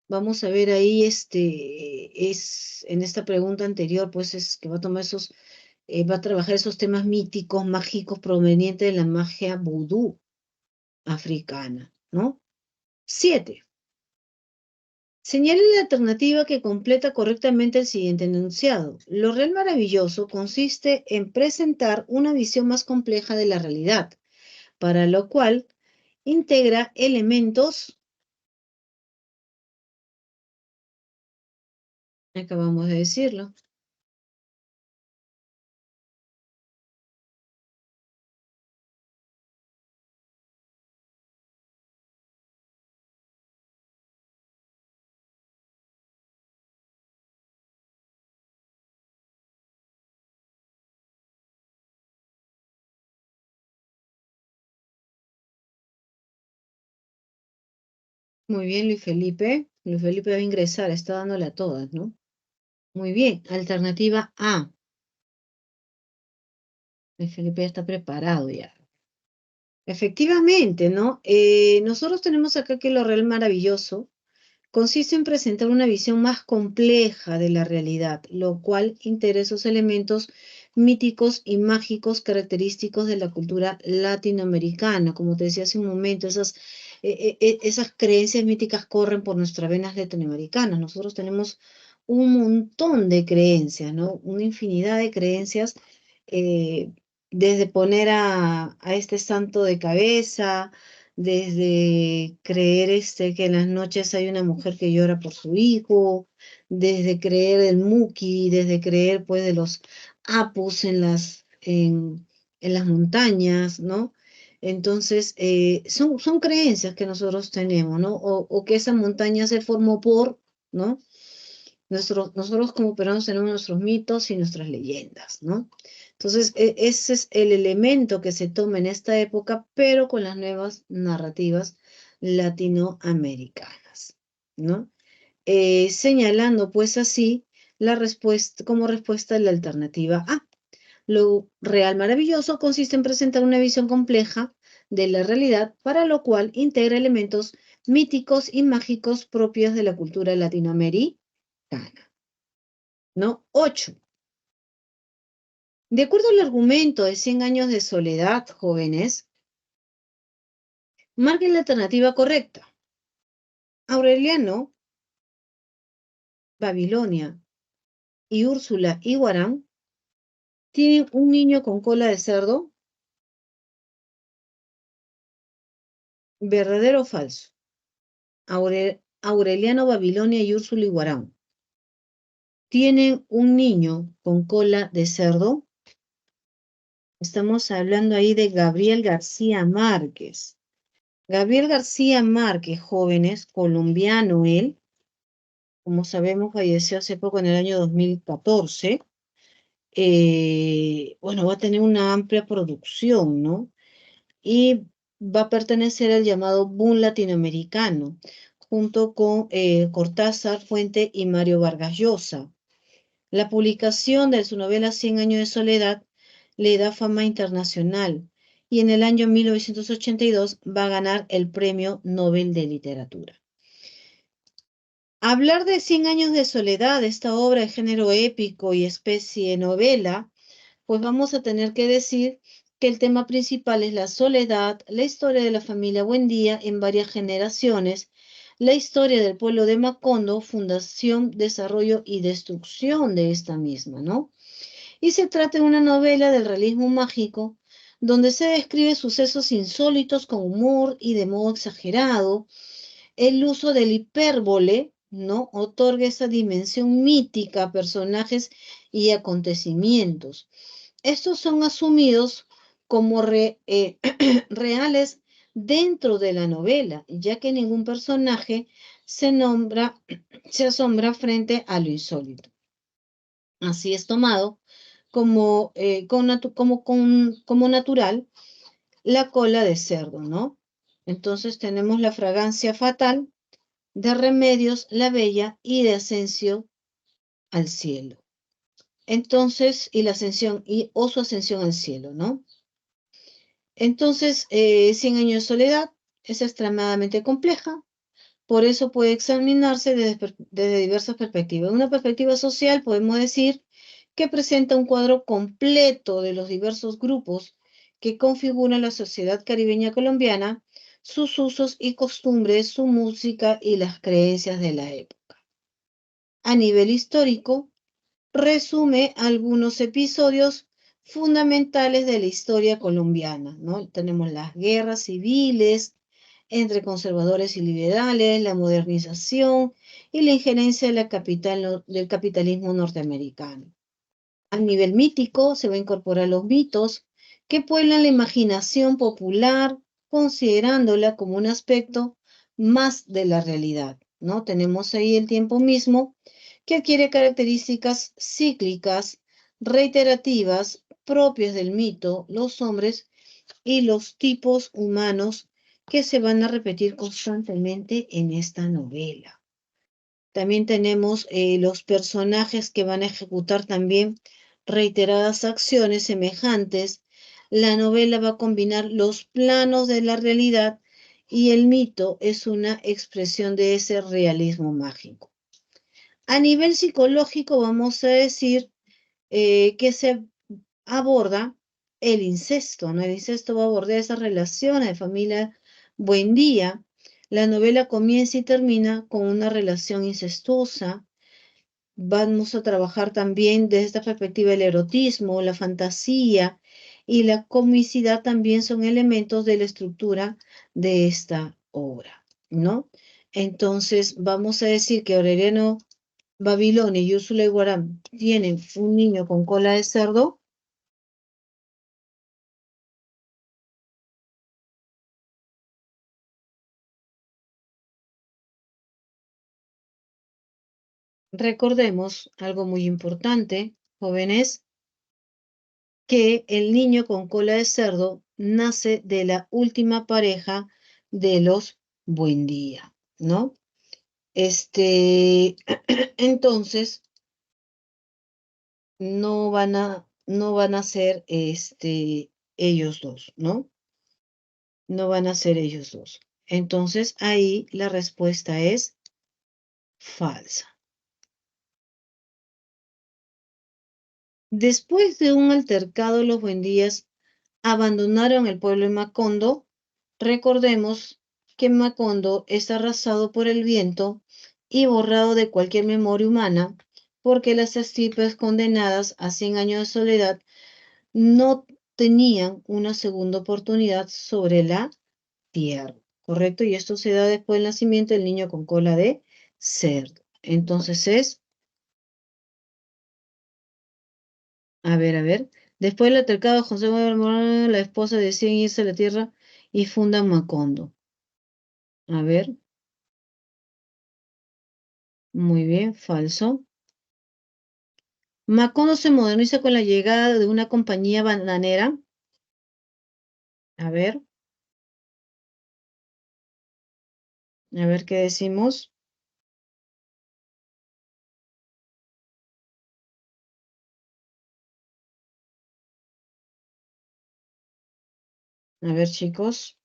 A: Vamos a ver ahí, en esta pregunta anterior, pues es que va a tomar va a trabajar esos temas míticos, mágicos, provenientes de la magia vudú africana, ¿no? 7. Señale la alternativa que completa correctamente el siguiente enunciado. Lo real maravilloso consiste en presentar una visión más compleja de la realidad, para lo cual integra elementos, acabamos de decirlo. Muy bien, Luis Felipe. Luis Felipe va a ingresar, está dándole a todas, ¿no? Muy bien, alternativa A. Luis Felipe ya está preparado ya. Efectivamente, ¿no? Nosotros tenemos acá que lo real maravilloso consiste en presentar una visión más compleja de la realidad, lo cual integra esos elementos míticos y mágicos característicos de la cultura latinoamericana. Como te decía hace un momento, esas creencias míticas corren por nuestras venas latinoamericanas. Nosotros tenemos un montón de creencias, ¿no? Una infinidad de creencias, eh, desde poner a este santo de cabeza, desde creer que en las noches hay una mujer que llora por su hijo, desde creer el Muki, desde creer pues de los apus en las montañas, ¿no? Entonces, son creencias que nosotros tenemos, ¿no? O que esa montaña se formó ¿no? Nosotros como peruanos tenemos nuestros mitos y nuestras leyendas, ¿no? Entonces, ese es el elemento que se toma en esta época, pero con las nuevas narrativas latinoamericanas, ¿no? Señalando pues así la respuesta, como respuesta a la alternativa A. Lo real maravilloso consiste en presentar una visión compleja de la realidad, para lo cual integra elementos míticos y mágicos propios de la cultura latinoamericana, ¿no? 8. De acuerdo al argumento de 100 años de soledad, jóvenes, marquen la alternativa correcta. Aureliano, Babilonia y Úrsula Iguarán tienen un niño con cola de cerdo. ¿Verdadero o falso? Aureliano, Babilonia y Úrsula Iguarán tienen un niño con cola de cerdo. Estamos hablando ahí de Gabriel García Márquez. Gabriel García Márquez, jóvenes, colombiano él, como sabemos, falleció hace poco en el año 2014. Bueno, va a tener una amplia producción, ¿no? Y va a pertenecer al llamado boom latinoamericano, junto con Cortázar, Fuente y Mario Vargas Llosa. La publicación de su novela Cien años de soledad le da fama internacional y en el año 1982 va a ganar el Premio Nobel de Literatura. Hablar de Cien años de soledad, esta obra de género épico y especie de novela, pues vamos a tener que decir que el tema principal es la soledad, la historia de la familia Buendía en varias generaciones, la historia del pueblo de Macondo, fundación, desarrollo y destrucción de esta misma, ¿no? Y se trata de una novela del realismo mágico, donde se describe sucesos insólitos con humor y de modo exagerado, el uso del hipérbole, ¿no? Otorga esa dimensión mítica a personajes y acontecimientos. Estos son asumidos como reales dentro de la novela, ya que ningún personaje se nombra, se asombra frente a lo insólito. Así es tomado como, como natural la cola de cerdo, ¿no? Entonces tenemos la fragancia fatal de Remedios la Bella y de Asensio al cielo. Entonces, y la ascensión, o su ascensión al cielo, ¿no? Entonces, Cien años de soledad es extremadamente compleja, por eso puede examinarse desde diversas perspectivas. En una perspectiva social, podemos decir que presenta un cuadro completo de los diversos grupos que configuran la sociedad caribeña colombiana, sus usos y costumbres, su música y las creencias de la época. A nivel histórico, resume algunos episodios fundamentales de la historia colombiana, ¿no? Tenemos las guerras civiles entre conservadores y liberales, la modernización y la injerencia de del capitalismo norteamericano. A nivel mítico se va a incorporar los mitos que pueblan la imaginación popular, considerándola como un aspecto más de la realidad, ¿no? Tenemos ahí el tiempo mismo que adquiere características cíclicas, reiterativas, propias del mito, los hombres y los tipos humanos que se van a repetir constantemente en esta novela. También tenemos los personajes que van a ejecutar también reiteradas acciones semejantes. La novela va a combinar los planos de la realidad y el mito es una expresión de ese realismo mágico. A nivel psicológico vamos a decir que se aborda el incesto, ¿no? El incesto va a abordar esas relaciones de familia buen día. La novela comienza y termina con una relación incestuosa. Vamos a trabajar también desde esta perspectiva el erotismo, la fantasía y la comicidad también son elementos de la estructura de esta obra, ¿no? Entonces, vamos a decir que Aureliano Babilonia y Úrsula Iguarán tienen un niño con cola de cerdo. Recordemos algo muy importante, jóvenes, que el niño con cola de cerdo nace de la última pareja de los Buendía, ¿no? Entonces, no van a ser ellos dos, ¿no? No van a ser ellos dos. Entonces, ahí la respuesta es falsa. Después de un altercado, los Buendías abandonaron el pueblo de Macondo. Recordemos que Macondo es arrasado por el viento y borrado de cualquier memoria humana, porque las estirpes condenadas a 100 años de soledad no tenían una segunda oportunidad sobre la tierra, ¿correcto? Y esto se da después del nacimiento del niño con cola de cerdo. Entonces a ver, después del altercado, José Manuel Morán, la esposa decide irse a la tierra y funda Macondo. A ver, muy bien, falso. Macondo se moderniza con la llegada de una compañía bananera. A ver qué decimos. A ver, chicos.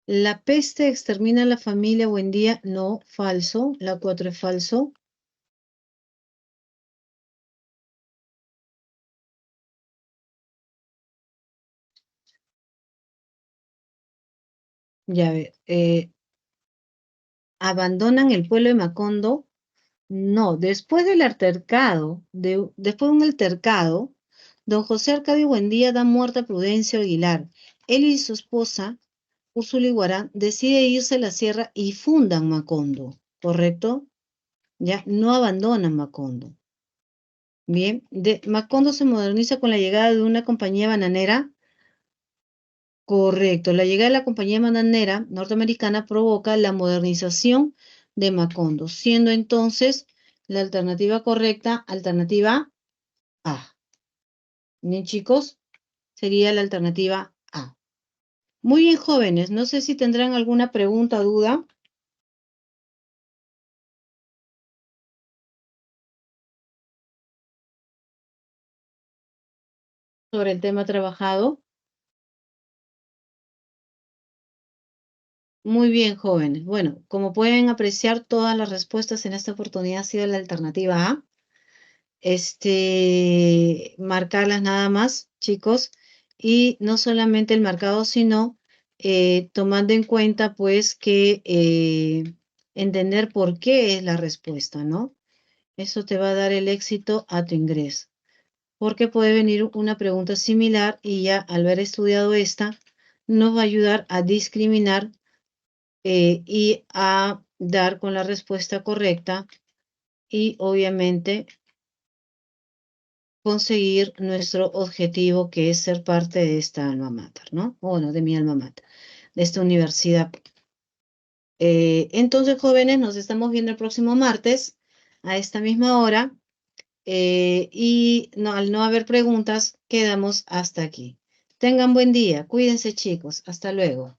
A: La peste extermina a la familia Buendía. No, falso. La 4 es falso. Ya ve, abandonan el pueblo de Macondo. No, después del altercado, después de un altercado, don José Arcadio Buendía da muerte a Prudencio Aguilar. Él y su esposa, Úrsula Iguarán, deciden irse a la sierra y fundan Macondo, ¿correcto? Ya, no abandonan Macondo. Bien, Macondo se moderniza con la llegada de una compañía bananera. Correcto, la llegada de la compañía bananera norteamericana provoca la modernización de Macondo, siendo entonces la alternativa correcta, alternativa A. Bien, chicos, sería la alternativa A. Muy bien, jóvenes, no sé si tendrán alguna pregunta o duda sobre el tema trabajado. Muy bien, jóvenes. Bueno, como pueden apreciar, todas las respuestas en esta oportunidad han sido la alternativa A. Marcarlas nada más, chicos, y no solamente el marcado, sino tomando en cuenta, pues, que entender por qué es la respuesta, ¿no? Eso te va a dar el éxito a tu ingreso, porque puede venir una pregunta similar y ya al haber estudiado esta, nos va a ayudar a discriminar y a dar con la respuesta correcta y obviamente conseguir nuestro objetivo, que es ser parte de esta alma mater, ¿no? Bueno, de mi alma mater, de esta universidad. Entonces, jóvenes, nos estamos viendo el próximo martes a esta misma hora y no, al no haber preguntas, quedamos hasta aquí. Tengan buen día, cuídense, chicos, hasta luego.